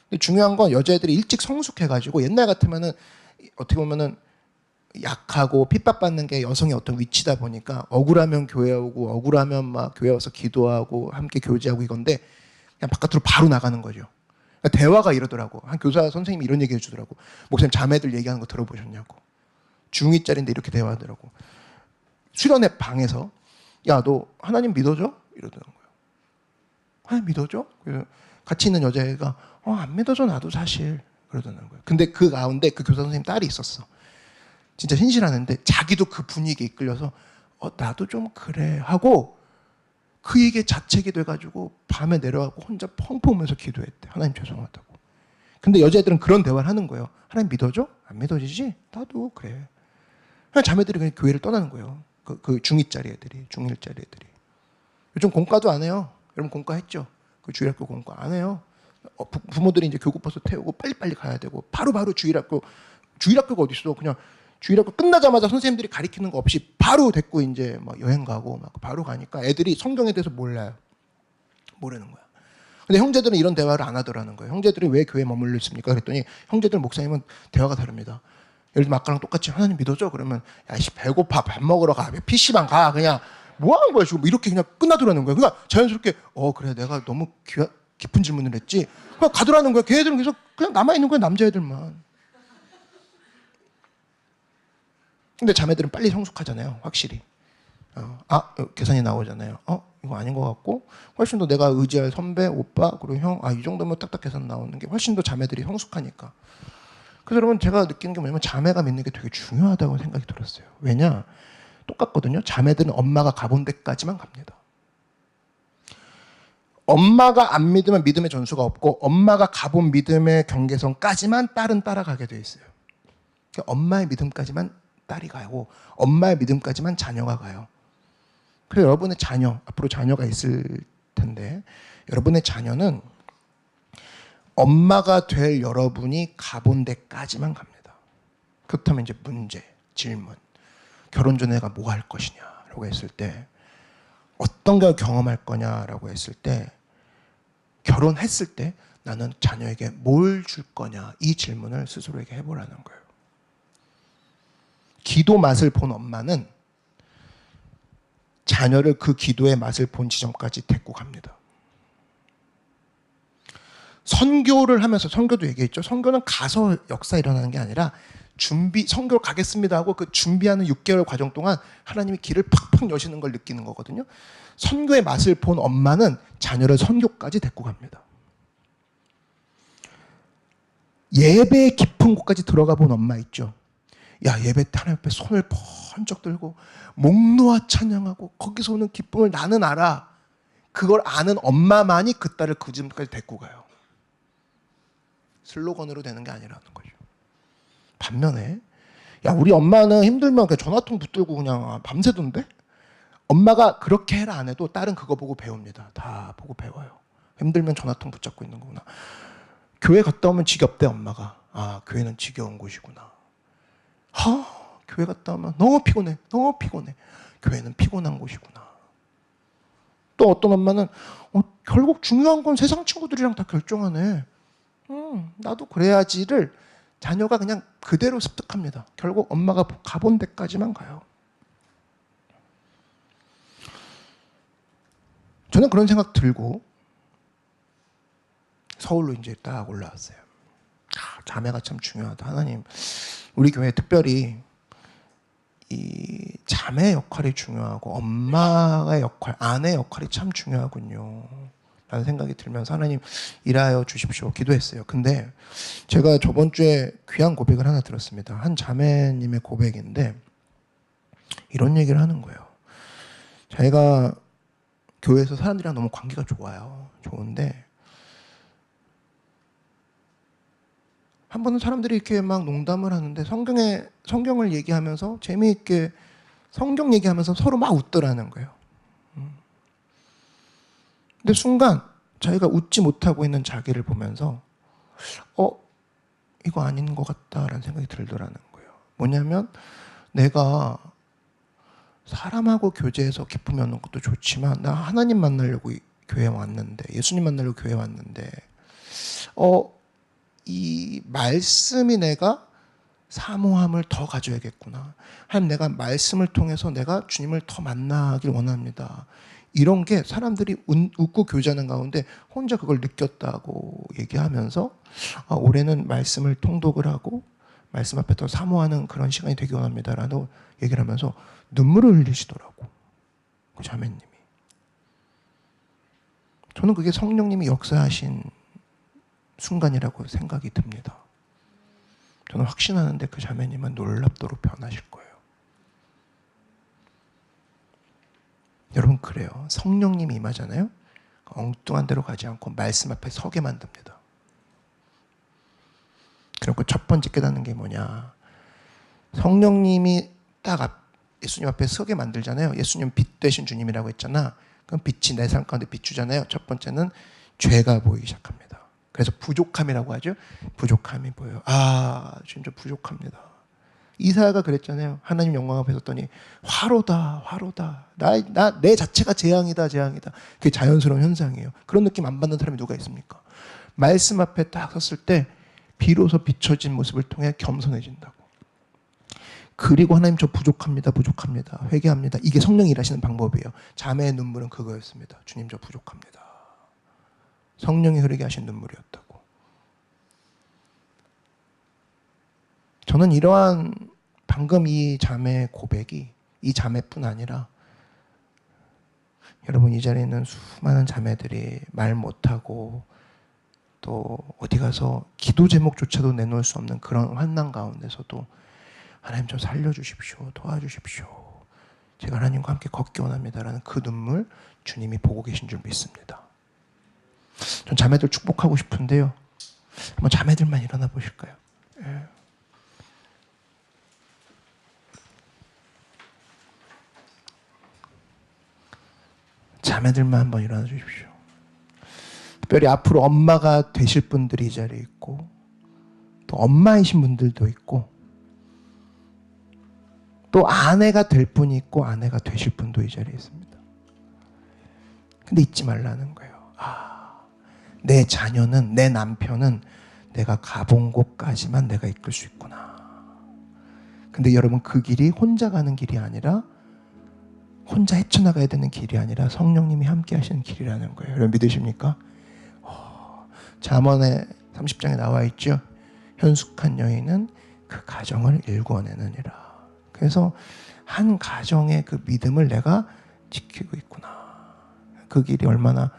근데 중요한 건 여자애들이 일찍 성숙해가지고 옛날 같으면은 어떻게 보면은 약하고 핍박받는 게 여성의 어떤 위치다 보니까 억울하면 교회 오고 억울하면 막 교회 와서 기도하고 함께 교제하고 이건데 그냥 바깥으로 바로 나가는 거죠. 그러니까 대화가 이러더라고. 한 교사 선생님이 이런 얘기 해주더라고. 목사님 자매들 얘기하는 거 들어보셨냐고. 중2짜리인데 이렇게 대화하더라고. 수련회 방에서 야, 너 하나님 믿어줘? 이러더라는 거예요. 하나님 믿어줘? 그래서 같이 있는 여자애가 안 믿어줘 나도 사실 그러더라는 거예요. 근데 그 가운데 그 교사 선생님 딸이 있었어. 진짜 신실하는데 자기도 그 분위기에 이끌려서 나도 좀 그래 하고 그 얘기에 자책이 돼가지고 밤에 내려가고 혼자 펑펑 울면서 기도했대. 하나님 죄송하다고. 근데 여자애들은 그런 대화를 하는 거예요. 하나님 믿어줘? 안 믿어지지? 나도 그래. 그냥 자매들이 그냥 교회를 떠나는 거예요. 그 중2짜리 애들이, 중1짜리 애들이. 요즘 공과도 안 해요. 여러분 공과 했죠? 그 주일학교 공과 안 해요. 부모들이 이제 교구버스 태우고 빨리빨리 가야 되고 바로바로 주일학교가 어디 있어? 그냥 주일학교 끝나자마자 선생님들이 가르치는 거 없이 바로 데리고 이제 막 여행 가고 막 바로 가니까 애들이 성경에 대해서 몰라요. 모르는 거야. 근데 형제들은 이런 대화를 안 하더라는 거예요. 형제들이 왜 교회에 머물러 있습니까? 그랬더니 형제들 목사님은 대화가 다릅니다. 예를 들면 아까랑 똑같이 하나님 믿어줘? 그러면 야씨 배고파 밥 먹으러 가. PC방 가. 그냥 뭐 하는 거야 지금 이렇게 그냥 끝나더라는 거예요. 그러니까 자연스럽게 그래 내가 너무 깊은 질문을 했지. 그냥 가더라는 거야. 걔네들은 계속 그냥 남아있는 거야 남자애들만. 근데 자매들은 빨리 성숙하잖아요. 확실히. 계산이 나오잖아요. 이거 아닌 것 같고 훨씬 더 내가 의지할 선배, 오빠, 그리고 형, 이 정도면 딱딱 계산 나오는 게 훨씬 더 자매들이 성숙하니까. 그래서 여러분 제가 느끼는 게 뭐냐면 자매가 믿는 게 되게 중요하다고 생각이 들었어요. 왜냐? 똑같거든요. 자매들은 엄마가 가본 데까지만 갑니다. 엄마가 안 믿으면 믿음의 전수가 없고 엄마가 가본 믿음의 경계선까지만 딸은 따라가게 돼 있어요. 그러니까 엄마의 믿음까지만 딸이 가고 엄마의 믿음까지만 자녀가 가요. 그래서 여러분의 자녀, 앞으로 자녀가 있을 텐데 여러분의 자녀는 엄마가 될 여러분이 가본 데까지만 갑니다. 그렇다면 이제 문제, 질문, 결혼 전에 내가 뭐 할 것이냐라고 했을 때 어떤 걸 경험할 거냐라고 했을 때 결혼했을 때 나는 자녀에게 뭘 줄 거냐 이 질문을 스스로에게 해보라는 거예요. 기도 맛을 본 엄마는 자녀를 그 기도의 맛을 본 지점까지 데리고 갑니다. 선교를 하면서 선교도 얘기했죠. 선교는 가서 역사 일어나는 게 아니라 선교를 가겠습니다 하고 그 준비하는 6개월 과정 동안 하나님이 길을 팍팍 여시는 걸 느끼는 거거든요. 선교의 맛을 본 엄마는 자녀를 선교까지 데리고 갑니다. 예배의 깊은 곳까지 들어가 본 엄마 있죠. 야, 예배 때 하나님 앞에 손을 번쩍 들고 목 놓아 찬양하고 거기서 오는 기쁨을 나는 알아. 그걸 아는 엄마만이 그 딸을 그 지점까지 데리고 가요. 슬로건으로 되는 게 아니라는 거죠. 반면에 야, 우리 엄마는 힘들면 그냥 전화통 붙들고 그냥 밤새던데? 엄마가 그렇게 해라 안 해도 딸은 그거 보고 배웁니다. 다 보고 배워요. 힘들면 전화통 붙잡고 있는 거구나. 교회 갔다 오면 지겹대 엄마가. 아, 교회는 지겨운 곳이구나. 교회 갔다 오면 너무 피곤해. 너무 피곤해. 교회는 피곤한 곳이구나. 또 어떤 엄마는 결국 중요한 건 세상 친구들이랑 다 결정하네. 나도 그래야지를 자녀가 그냥 그대로 습득합니다. 결국 엄마가 가본 데까지만 가요. 저는 그런 생각 들고 서울로 이제 딱 올라왔어요. 자매가 참 중요하다. 하나님, 우리 교회 특별히 이 자매 역할이 중요하고 엄마의 역할, 아내 역할이 참 중요하군요. 라는 생각이 들면서 하나님 일하여 주십시오. 기도했어요. 근데 제가 저번 주에 귀한 고백을 하나 들었습니다. 한 자매님의 고백인데 이런 얘기를 하는 거예요. 자기가 교회에서 사람들이랑 너무 관계가 좋아요. 좋은데 한 번은 사람들이 이렇게 막 농담을 하는데 성경을 얘기하면서 재미있게 성경 얘기하면서 서로 막 웃더라는 거예요. 근데 순간 자기가 웃지 못하고 있는 자기를 보면서 이거 아닌 것 같다라는 생각이 들더라는 거예요. 뭐냐면 내가 사람하고 교제해서 기쁨이 얻는 것도 좋지만 나 하나님 만나려고 교회 왔는데 예수님 만나려고 교회 왔는데 이 말씀이 내가 사모함을 더 가져야겠구나. 하나님 내가 말씀을 통해서 내가 주님을 더 만나길 원합니다. 이런 게 사람들이 웃고 교제하는 가운데 혼자 그걸 느꼈다고 얘기하면서 올해는 말씀을 통독을 하고 말씀 앞에 더 사모하는 그런 시간이 되기 원합니다라고 얘기를 하면서 눈물을 흘리시더라고. 그 자매님이. 저는 그게 성령님이 역사하신 순간이라고 생각이 듭니다. 저는 확신하는데 그 자매님은 놀랍도록 변하실 거예요. 여러분 그래요. 성령님이 임하잖아요. 엉뚱한 데로 가지 않고 말씀 앞에 서게 만듭니다. 그리고 첫 번째 깨닫는 게 뭐냐. 성령님이 딱 예수님 앞에 서게 만들잖아요. 예수님 빛 되신 주님이라고 했잖아. 그럼 빛이 내 삶 가운데 비추잖아요. 첫 번째는 죄가 보이기 시작합니다. 그래서 부족함이라고 하죠. 부족함이 보여요. 진짜 부족합니다. 이사야가 그랬잖아요. 하나님 영광 앞에 섰더니 화로다 화로다. 내 자체가 재앙이다 재앙이다. 그게 자연스러운 현상이에요. 그런 느낌 안 받는 사람이 누가 있습니까? 말씀 앞에 딱 섰을 때 비로소 비춰진 모습을 통해 겸손해진다고. 그리고 하나님 저 부족합니다 부족합니다. 회개합니다. 이게 성령이 일하시는 방법이에요. 자매의 눈물은 그거였습니다. 주님 저 부족합니다. 성령이 흐르게 하신 눈물이었다고. 저는 이러한 방금 이 자매의 고백이 이 자매뿐 아니라 여러분 이 자리에 있는 수많은 자매들이 말 못하고 또 어디 가서 기도 제목조차도 내놓을 수 없는 그런 환난 가운데서도 하나님 저 살려주십시오. 도와주십시오. 제가 하나님과 함께 걷기 원합니다라는 그 눈물 주님이 보고 계신 줄 믿습니다. 전 자매들 축복하고 싶은데요. 한번 자매들만 일어나 보실까요? 예. 자매들만 한번 일어나 주십시오. 특별히 앞으로 엄마가 되실 분들이 이 자리에 있고 또 엄마이신 분들도 있고 또 아내가 될 분이 있고 아내가 되실 분도 이 자리에 있습니다. 근데 잊지 말라는 거예요. 내 자녀는, 내 남편은 내가 가본 곳까지만 내가 이끌 수 있구나. 근데 여러분, 그 길이 혼자 가는 길이 아니라, 혼자 헤쳐나가야 되는 길이 아니라 성령님이 함께 하시는 길이라는 거예요. 여러분 믿으십니까? 잠언에 30장에 나와 있죠. 현숙한 여인은 그 가정을 일궈내느니라. 그래서 한 가정의 그 믿음을 내가 지키고 있구나. 그 길이 얼마나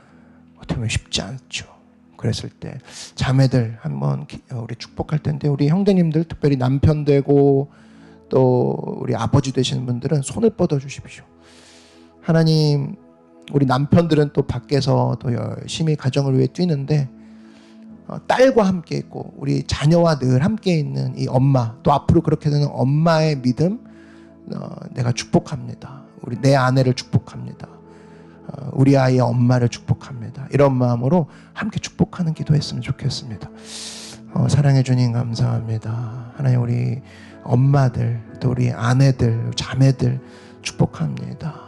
어떻게 보면 쉽지 않죠. 그랬을 때 자매들 한번 우리 축복할 텐데, 우리 형제님들 특별히 남편 되고 또 우리 아버지 되시는 분들은 손을 뻗어 주십시오. 하나님, 우리 남편들은 또 밖에서 또 열심히 가정을 위해 뛰는데 딸과 함께 있고 우리 자녀와 늘 함께 있는 이 엄마, 또 앞으로 그렇게 되는 엄마의 믿음 내가 축복합니다. 우리 내 아내를 축복합니다. 우리 아이의 엄마를 축복합니다. 이런 마음으로 함께 축복하는 기도했으면 좋겠습니다. 사랑해 주님 감사합니다. 하나님, 우리 엄마들 또 우리 아내들 자매들 축복합니다.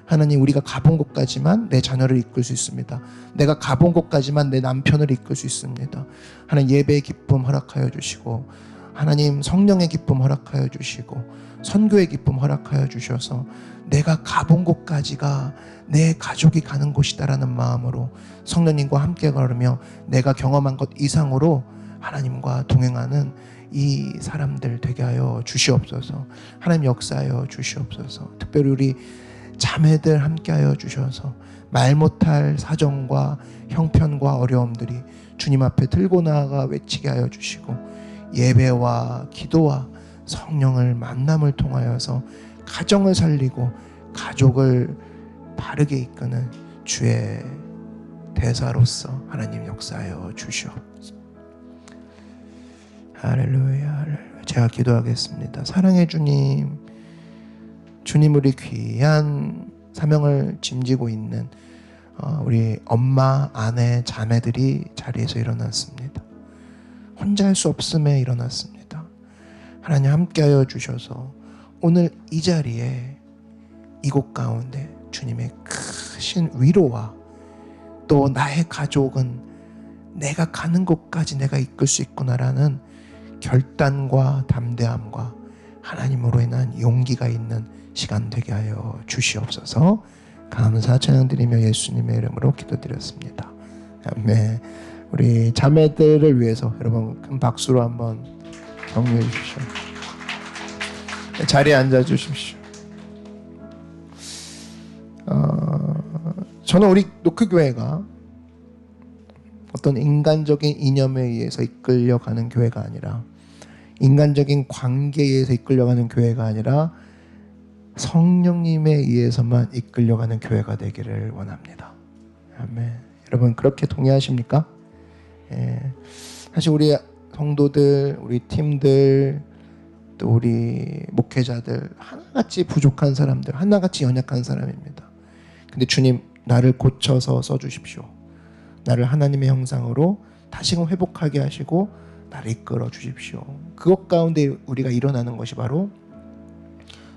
하나님, 우리가 가본 곳까지만 내 자녀를 이끌 수 있습니다. 내가 가본 곳까지만 내 남편을 이끌 수 있습니다. 하나님, 예배의 기쁨 허락하여 주시고, 하나님 성령의 기쁨 허락하여 주시고, 선교의 기쁨 허락하여 주셔서 내가 가본 곳까지가 내 가족이 가는 곳이다라는 마음으로 성령님과 함께 걸으며 내가 경험한 것 이상으로 하나님과 동행하는 이 사람들 되게 하여 주시옵소서. 하나님 역사하여 주시옵소서. 특별히 우리 자매들 함께하여 주셔서 말 못할 사정과 형편과 어려움들이 주님 앞에 들고 나아가 외치게 하여 주시고, 예배와 기도와 성령을 만남을 통하여서 가정을 살리고 가족을 바르게 이끄는 주의 대사로서 하나님 역사하여 주시옵소서. 할렐루야, 할렐루야. 제가 기도하겠습니다. 사랑의 주님, 주님, 우리 귀한 사명을 짐지고 있는 우리 엄마, 아내, 자매들이 자리에서 일어났습니다. 혼자 할 수 없음에 일어났습니다. 하나님 함께하여 주셔서 오늘 이 자리에 이곳 가운데 주님의 크신 위로와 또 나의 가족은 내가 가는 곳까지 내가 이끌 수 있구나라는 결단과 담대함과 하나님으로 인한 용기가 있는 시간 되게 하여 주시옵소서. 감사 찬양드리며 예수님의 이름으로 기도드렸습니다. 아멘. 우리 자매들을 위해서 여러분 큰 박수로 한번 격려해 주십시오. 자리에 앉아 주십시오. 저는 우리 노크교회가 어떤 인간적인 이념에 의해서 이끌려가는 교회가 아니라, 인간적인 관계에 의해서 이끌려가는 교회가 아니라 성령님에 의해서만 이끌려가는 교회가 되기를 원합니다. 아멘. 여러분 그렇게 동의하십니까? 예. 사실 우리 성도들, 우리 팀들, 또 우리 목회자들 하나같이 부족한 사람들, 하나같이 연약한 사람입니다. 근데 주님, 나를 고쳐서 써주십시오. 나를 하나님의 형상으로 다시금 회복하게 하시고 나를 이끌어 주십시오. 그것 가운데 우리가 일어나는 것이 바로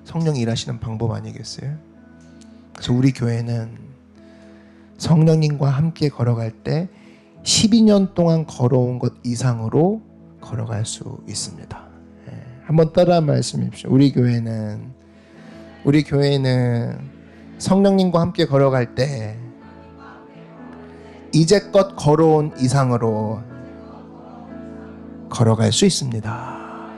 성령이 일하시는 방법 아니겠어요? 그래서 우리 교회는 성령님과 함께 걸어갈 때 12년 동안 걸어온 것 이상으로 걸어갈 수 있습니다. 한번 따라 말씀해 주십시오. 우리 교회는 성령님과 함께 걸어갈 때 이제껏 걸어온 이상으로 걸어갈 수 있습니다.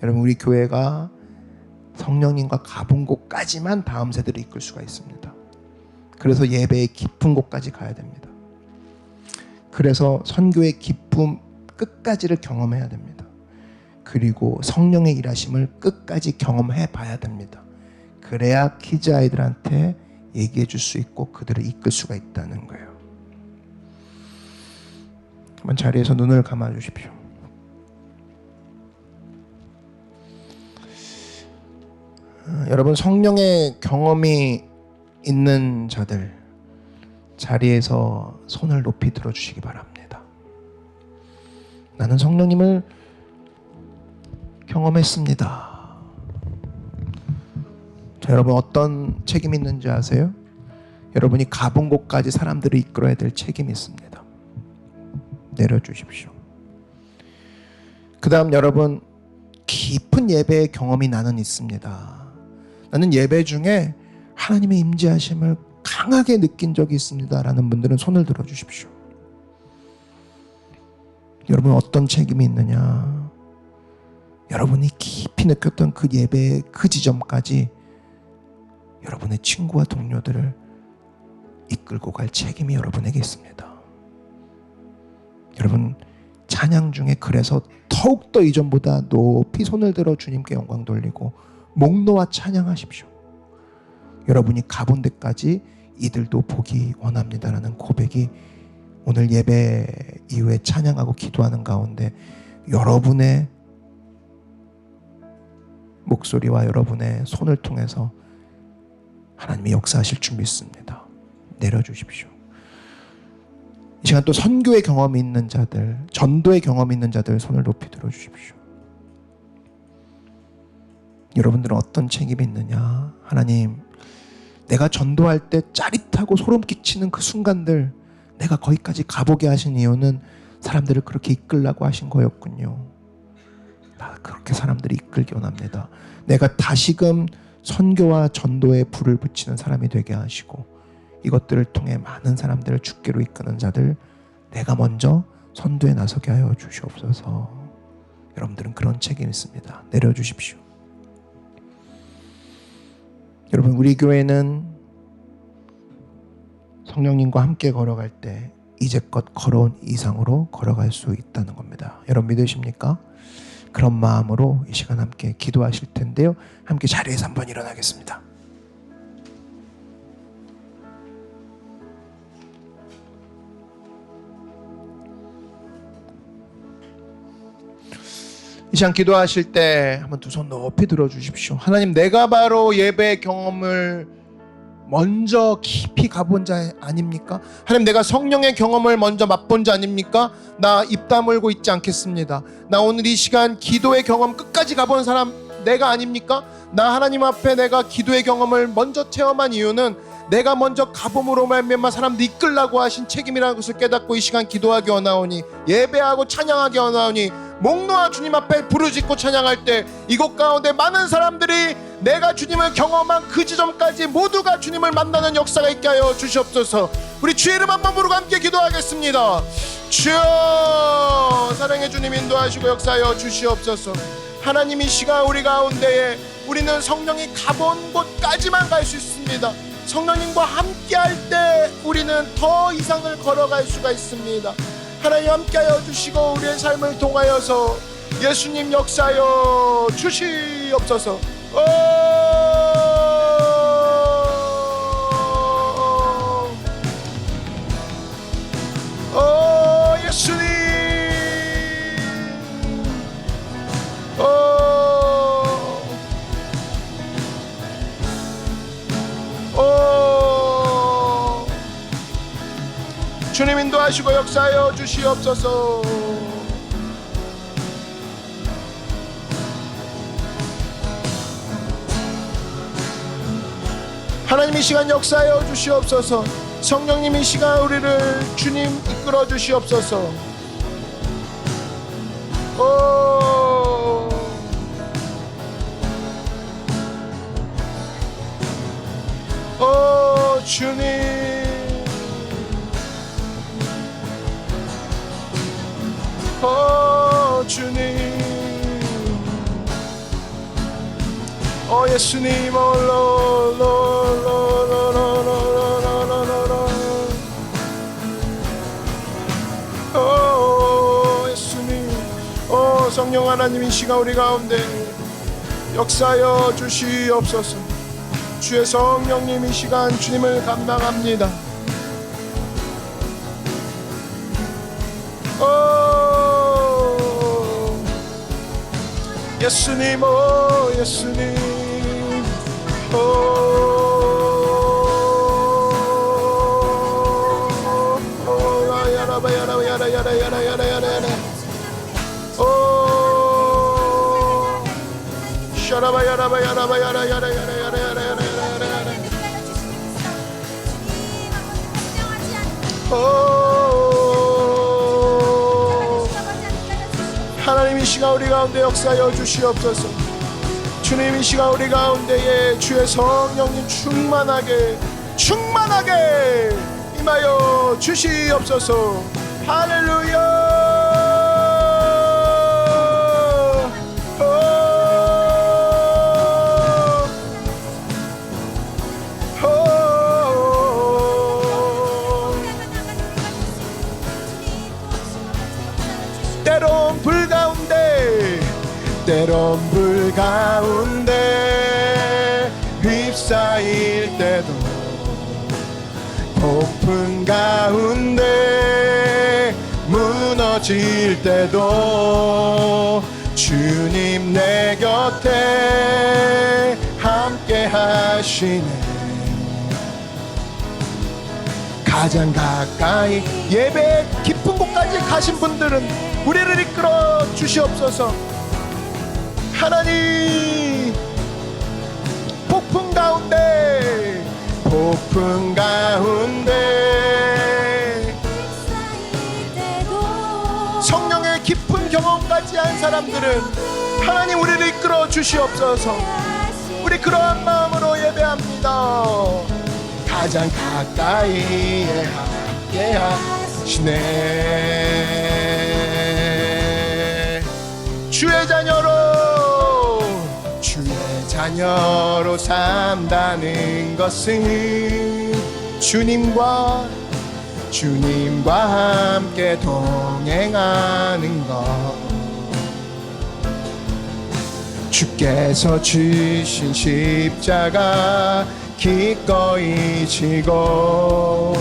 여러분, 우리 교회가 성령님과 가본 곳까지만 다음 세대를 이끌 수가 있습니다. 그래서 예배의 깊은 곳까지 가야 됩니다. 그래서 선교의 기쁨 끝까지를 경험해야 됩니다. 그리고 성령의 일하심을 끝까지 경험해 봐야 됩니다. 그래야 키즈 아이들한테 얘기해 줄 수 있고 그들을 이끌 수가 있다는 거예요. 한번 자리에서 눈을 감아 주십시오. 여러분 성령의 경험이 있는 자들 자리에서 손을 높이 들어주시기 바랍니다. 나는 성령님을 경험했습니다. 자, 여러분 어떤 책임이 있는지 아세요? 여러분이 가본 곳까지 사람들을 이끌어야 될 책임이 있습니다. 내려주십시오. 그 다음 여러분, 깊은 예배의 경험이 나는 있습니다. 나는 예배 중에 하나님의 임재하심을 강하게 느낀 적이 있습니다 라는 분들은 손을 들어주십시오. 여러분 어떤 책임이 있느냐? 여러분이 깊이 느꼈던 그 예배의 그 지점까지 여러분의 친구와 동료들을 이끌고 갈 책임이 여러분에게 있습니다. 여러분 찬양 중에 그래서 더욱더 이전보다 높이 손을 들어 주님께 영광 돌리고 목 놓아 찬양하십시오. 여러분이 가본 데까지 이들도 보기 원합니다라는 고백이 오늘 예배 이후에 찬양하고 기도하는 가운데 여러분의 목소리와 여러분의 손을 통해서 하나님이 역사하실 줄 믿습니다. 내려주십시오. 이 시간 또 선교의 경험이 있는 자들, 전도의 경험이 있는 자들 손을 높이 들어주십시오. 여러분들은 어떤 책임이 있느냐? 하나님, 내가 전도할 때 짜릿하고 소름 끼치는 그 순간들 내가 거기까지 가보게 하신 이유는 사람들을 그렇게 이끌라고 하신 거였군요. 나 그렇게 사람들이 이끌기 원합니다. 내가 다시금 선교와 전도에 불을 붙이는 사람이 되게 하시고 이것들을 통해 많은 사람들을 주께로 이끄는 자들 내가 먼저 선도에 나서게 하여 주시옵소서. 여러분들은 그런 책임이 있습니다. 내려주십시오. 여러분 우리 교회는 성령님과 함께 걸어갈 때 이제껏 걸어온 이상으로 걸어갈 수 있다는 겁니다. 여러분 믿으십니까? 그런 마음으로 이 시간 함께 기도하실 텐데요. 함께 자리에서 한번 일어나겠습니다. 이 시간 기도하실 때 한번 두 손 높이 들어주십시오. 하나님, 내가 바로 예배 경험을 먼저 깊이 가본 자 아닙니까? 하나님, 내가 성령의 경험을 먼저 맛본 자 아닙니까? 나 입 다물고 있지 않겠습니다. 나 오늘 이 시간 기도의 경험 끝까지 가본 사람 내가 아닙니까? 나 하나님 앞에 내가 기도의 경험을 먼저 체험한 이유는 내가 먼저 가봄으로 말미암아 사람들 이끌라고 하신 책임이라는 것을 깨닫고 이 시간 기도하기 원하오니, 예배하고 찬양하기 원하오니, 목 놓아 주님 앞에 부르짖고 찬양할 때 이곳 가운데 많은 사람들이 내가 주님을 경험한 그 지점까지 모두가 주님을 만나는 역사가 있게 하여 주시옵소서. 우리 주의 이름 한번 부르고 함께 기도하겠습니다. 주여, 사랑의 주님 인도하시고 역사하여 주시옵소서. 하나님, 이 시간 우리 가운데에 우리는 성령이 가본 곳까지만 갈 수 있습니다. 성령님과 함께 할 때 우리는 더 이상을 걸어갈 수가 있습니다. 하나님 함께하여 주시고 우리의 삶을 통하여서 예수님 역사하여 주시옵소서. 예수님, 주님 인도하시고 역사하여 주시옵소서. 하나님, 이 시간 역사하여 주시옵소서. 성령님, 이 시간 우리를 주님 이끌어 주시옵소서. 주님, 주님, 예수님, 예수님, 성령 하나님, 이 시간 우리 가운데 역사하여 주시옵소서. 주의 성령님, 이 시간 주님을 감당합니다. 예수님, 예수님, 야라바 야라바 야라바 야라 야라 야라 야라 야라 야라 야라 하나님 이 시간 우리 가운데 역사하여 주시옵소서. 주님 이 시간 우리 가운데에 주의 성령님 충만하게 임하여 주시옵소서. 할렐루야. 때론 불 가운데 휩싸일 때도 폭풍 가운데 무너질 때도 주님 내 곁에 함께 하시네. 가장 가까이 예배 깊은 곳까지 가신 분들은 우리를 이끌어 주시옵소서. 하나님 폭풍 가운데 성령의 깊은 경험까지 한 사람들은 하나님 우리를 이끌어 주시옵소서. 우리 그러한 마음으로 예배합니다. 가장 가까이에 함께 하시네. 주의 자녀로 산다는 것은 주님과 함께 동행하는 것. 주께서 주신 십자가 기꺼이 지고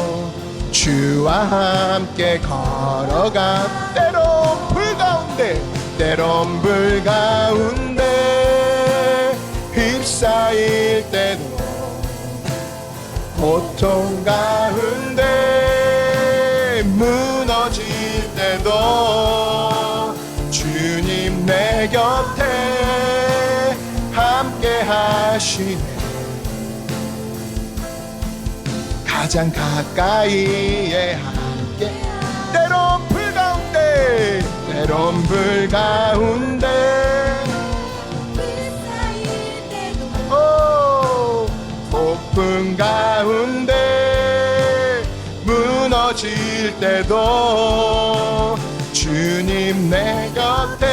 주와 함께 걸어가. 때론 불 가운데 휩싸일 때도 고통 가운데 무너질 때도 주님 내 곁에 함께 하시네. 가장 가까이에 함께. 때론 불 가운데 폭풍 가운데 무너질 때도 주님 내 곁에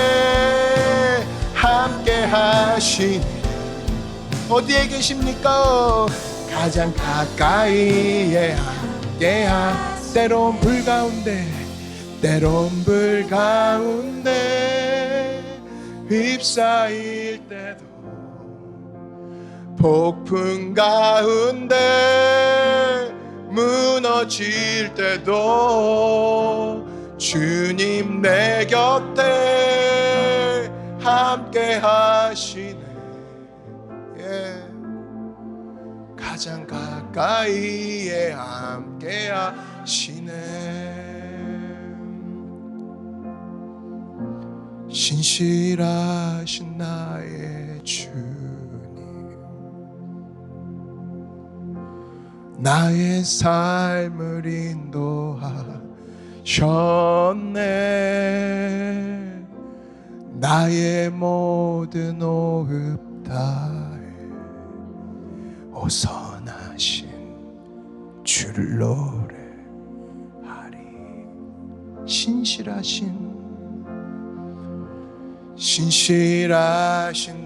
함께 하시니. 어디에 계십니까? 가장 가까이에 함께 때론 불 가운데 휩싸일 때도 폭풍 가운데 무너질 때도 주님 내 곁에 함께 하시네. 가장 가까이에 함께 하시네. 신실하신 나의 주님, 나의 삶을 인도하셨네. 나의 모든 호흡 다해 오선하신 주를 노래하리. 신실하신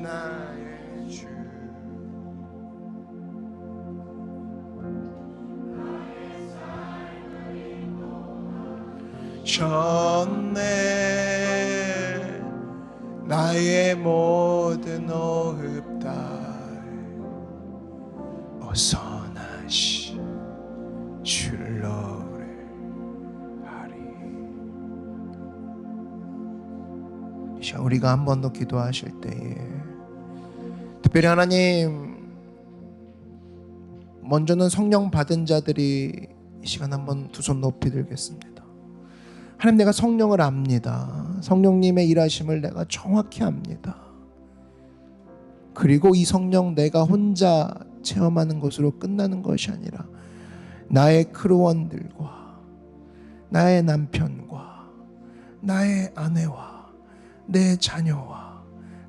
나의 주, 셨네. 나의 모든 호흡 다해 어선하시 주를 노래하리. 이 시간 우리가 한 번 더 기도하실 때에 특별히 하나님, 먼저는 성령 받은 자들이 이 시간 한번 두 손 높이 들겠습니다. 하나님, 내가 성령을 압니다. 성령님의 일하심을 내가 정확히 압니다. 그리고 이 성령 내가 혼자 체험하는 것으로 끝나는 것이 아니라 나의 크루원들과 나의 남편과 나의 아내와 내 자녀와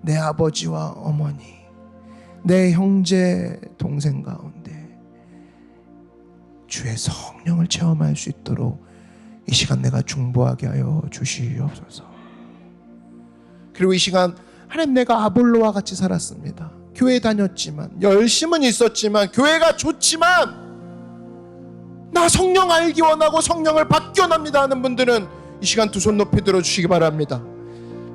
내 아버지와 어머니, 내 형제 동생 가운데 주의 성령을 체험할 수 있도록 이 시간 내가 중보하게 하여 주시옵소서. 그리고 이 시간 하나님, 내가 아볼로와 같이 살았습니다. 교회 다녔지만, 열심은 있었지만, 교회가 좋지만 나 성령 알기 원하고 성령을 받기 원합니다 하는 분들은 이 시간 두 손 높이 들어주시기 바랍니다.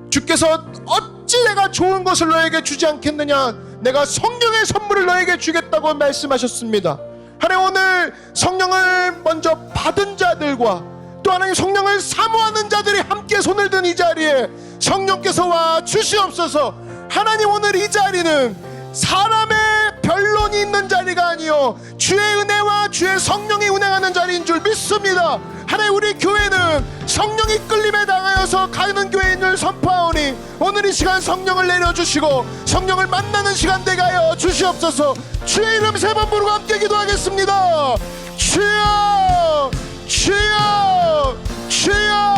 주께서 어찌 내가 좋은 것을 너에게 주지 않겠느냐, 내가 성령의 선물을 너에게 주겠다고 말씀하셨습니다. 하나님, 오늘 성령을 먼저 받은 자들과 또 하나님 성령을 사모하는 자들이 함께 손을 든 이 자리에 성령께서 와 주시옵소서. 하나님, 오늘 이 자리는 사람의 변론이 있는 자리가 아니요 주의 은혜와 주의 성령이 운행하는 자리인 줄 믿습니다. 하나님, 우리 교회는 성령이 끌림에 당하여서 가는 교회인 줄 선포하오니 오늘 이 시간 성령을 내려주시고 성령을 만나는 시간 되게 하여 주시옵소서. 주의 이름 세 번 부르고 함께 기도하겠습니다. 주여, 주여, 주여.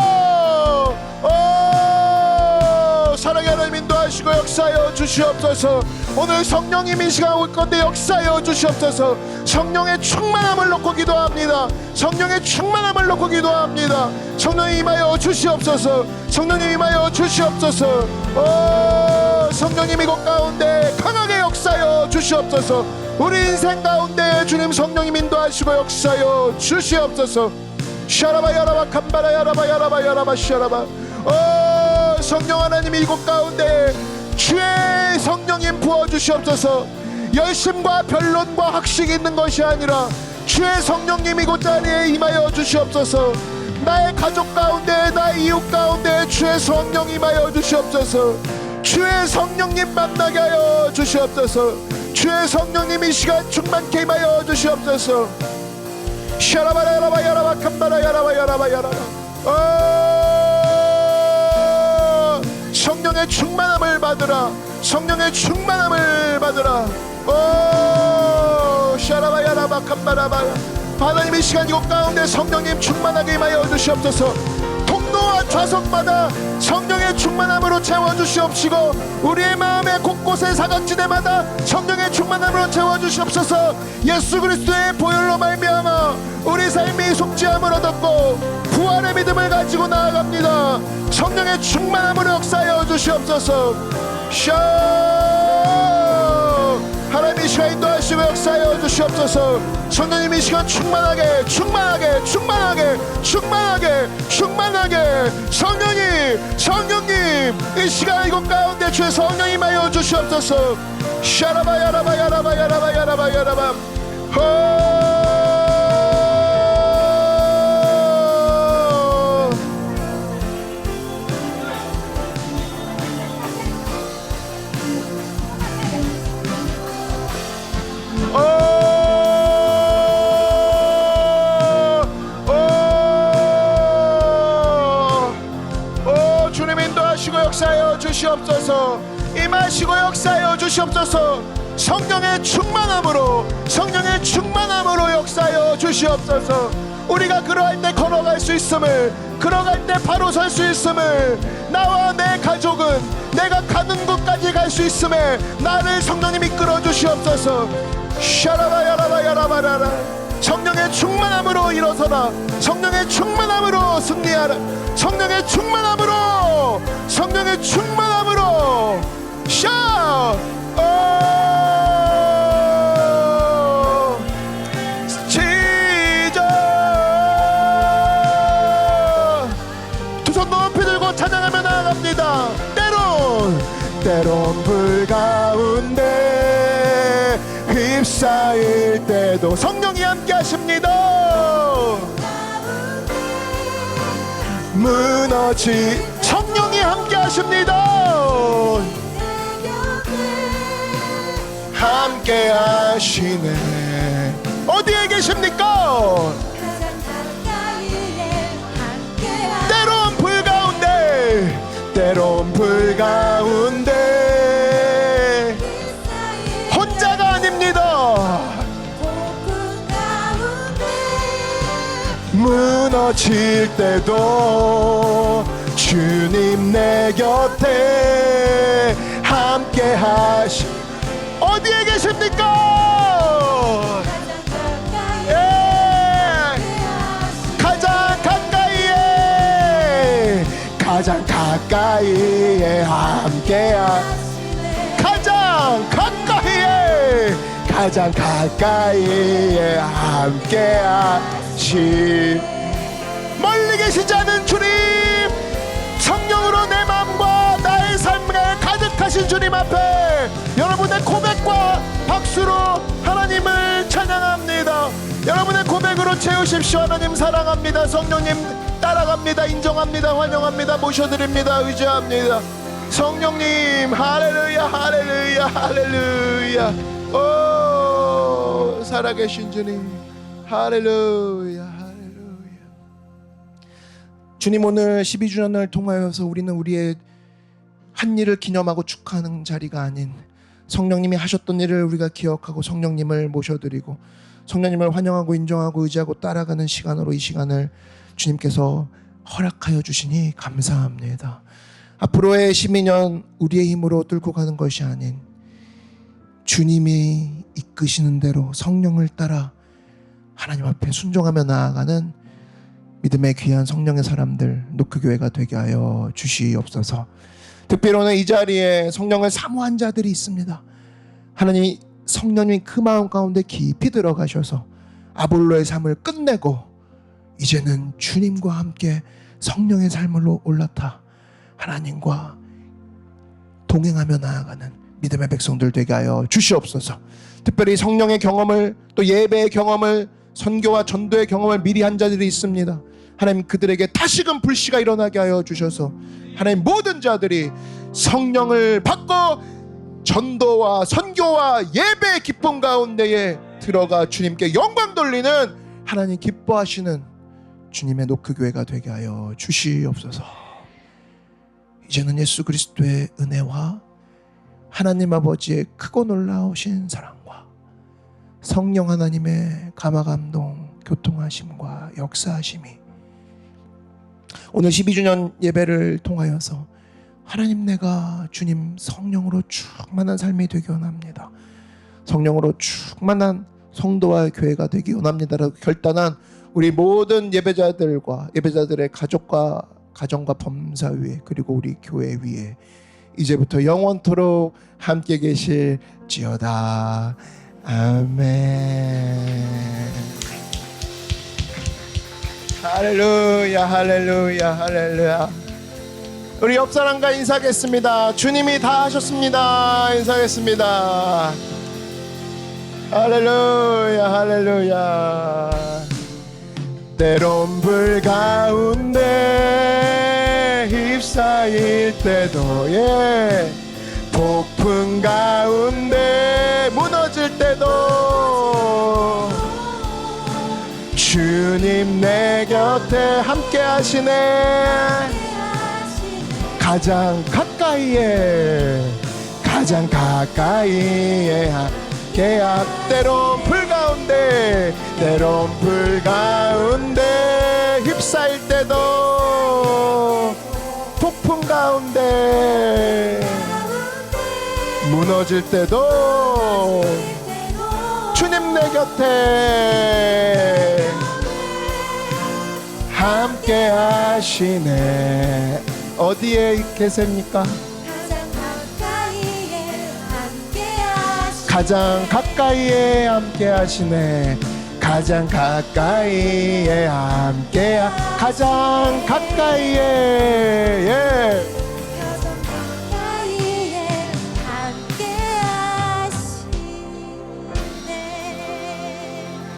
사랑의 하나님, 인도하시고 역사하여 주시옵소서. 오늘 성령님이 이 시간 올 건데 역사하여 주시옵소서. 성령의 충만함을 놓고 기도합니다. 성령의 충만함을 놓고 기도합니다. 성령님 임하여 주시옵소서. 성령님 임하여 주시옵소서. 성령님 이곳 가운데 강하게 역사하여 주시옵소서. 우리 인생 가운데 주님 성령님 인도하시고 역사하여 주시옵소서. 샤라바 야라바 캄바라 야라바 야라바 야라바 샤라바. 성령 하나님이 이곳 가운데 주의 성령님 부어주시옵소서. 열심과 변론과 학식이 있는 것이 아니라 주의 성령님 이곳 자리에 임하여 주시옵소서. 나의 가족 가운데, 나의 이웃 가운데 주의 성령 임하여 주시옵소서. 주의 성령님 만나게 하여 주시옵소서. 주의 성령님 이 시간 충만케 임하여 주시옵소서. 샤라바라 야라바 야라바 캄바라 야라바 야라바 야라바. 성령의 충만함을 받으라. 성령의 충만함을 받으라. 샤라바야라바 캄바라바. 하나님 이 시간 이곳 가운데 성령님 충만하게 임하여 주시옵소서. 통로와 좌석마다 성령의 충만함으로 채워주시옵시고 우리의 마음의 곳곳의 사각지대마다 성령의 충만함으로 채워주시옵소서. 예수 그리스도의 보혈로 말미암아 우리 삶이 속죄함을 얻었고 부활의 믿음을 가지고 나아갑니다. 성령의 충만함으로 역사하여 주시옵소서. 하나님 이 시간 인도하시고 역사하여 주시옵소서. 성령님 이 시간 충만하게 충만하게 충만하게 충만하게 충만하게 성령님 이 시간 이곳 가운데 주의 성령 임하여 주시옵소서. 샤라바 야라바 야라바 야라바 야라바 야라바. 주님 인도하시고 역사하여 주시옵소서. 임하시고 역사하여 주시옵소서. 성령의 충만함으로 성령의 충만함으로 역사하여 주시옵소서. 우리가 그러할 때 걸어갈 수 있음을, 걸어갈 때 바로 설 수 있음을, 나와 내 가족은 내가 가는 곳까지 갈 수 있음에 나를 성령님이 이끌어 주시옵소서. 샤라바야라바야라바라라. 성령의 충만함으로 일어서라. 성령의 충만함으로 승리하라. 성령의 충만함으로 성령의 충만함으로 지저 두 손 높이 들고 찬양하며 나아갑니다. 때론 불 가운데 휩싸일 때도 성령이 함께 하십니다. 무너지 성령이 함께 하십니다. 함께 하시네. 어디에 계십니까? 때론 불 가운데 때론 불 가운데 무너질 때도 주님 내 곁에 함께 하시. 어디에 계십니까? 예, 가장 가까이에, 가장 가까이에 함께 가장 가까이에, 가장 가까이에 함께 하시. 멀리 계시지 않은 주님, 성령으로 내 마음과 나의 삶에 가득하신 주님 앞에 여러분의 고백과 박수로 하나님을 찬양합니다. 여러분의 고백으로 채우십시오. 하나님 사랑합니다. 성령님 따라갑니다. 인정합니다. 환영합니다. 모셔드립니다. 의지합니다. 성령님, 할렐루야, 할렐루야, 할렐루야. 오, 살아계신 주님, 할렐루야, 할렐루야. 주님, 오늘 12주년을 통하여서 우리는 우리의 한 일을 기념하고 축하하는 자리가 아닌 성령님이 하셨던 일을 우리가 기억하고 성령님을 모셔드리고 성령님을 환영하고 인정하고 의지하고 따라가는 시간으로 이 시간을 주님께서 허락하여 주시니 감사합니다. 앞으로의 12년 우리의 힘으로 뚫고 가는 것이 아닌 주님이 이끄시는 대로 성령을 따라 하나님 앞에 순종하며 나아가는 믿음의 귀한 성령의 사람들 노크교회가 되게 하여 주시옵소서. 특별히 오늘 이 자리에 성령을 사모한 자들이 있습니다. 하나님, 성령님이 그 마음 가운데 깊이 들어가셔서 아볼로의 삶을 끝내고 이제는 주님과 함께 성령의 삶으로 올라타 하나님과 동행하며 나아가는 믿음의 백성들 되게 하여 주시옵소서. 특별히 성령의 경험을, 또 예배의 경험을, 선교와 전도의 경험을 미리 한 자들이 있습니다. 하나님, 그들에게 다시금 불씨가 일어나게 하여 주셔서 하나님, 모든 자들이 성령을 받고 전도와 선교와 예배의 기쁨 가운데에 들어가 주님께 영광 돌리는 하나님 기뻐하시는 주님의 노크교회가 되게 하여 주시옵소서. 이제는 예수 그리스도의 은혜와 하나님 아버지의 크고 놀라우신 사랑과 성령 하나님의 감화감동 교통하심과 역사하심이 오늘 12주년 예배를 통하여서 하나님, 내가 주님 성령으로 충만한 삶이 되기 원합니다. 성령으로 충만한 성도와 교회가 되기 원합니다라고 결단한 우리 모든 예배자들과 예배자들의 가족과 가정과 범사 위에, 그리고 우리 교회 위에 이제부터 영원토록 함께 계실지어다. 아멘. 할렐루야, 할렐루야, 할렐루야. 우리 옆 사람과 인사하겠습니다. 주님이 다 하셨습니다. 인사하겠습니다. 할렐루야, 할렐루야. 때론 불 가운데 휩싸일 때도, 예, 폭풍 가운데 무너질 때도 주님 내 곁에 함께 하시네. 가장 가까이에, 가장 가까이에 함께 때론 불 가운데, 때론 불 가운데 휩싸일 때도, 폭풍 가운데 무너질 때도 주님 내 곁에 함께 하시네. 어디에 계십니까? 가장 가까이에 함께 하시네. 가장 가까이에 함께, 가장 가까이에, 예.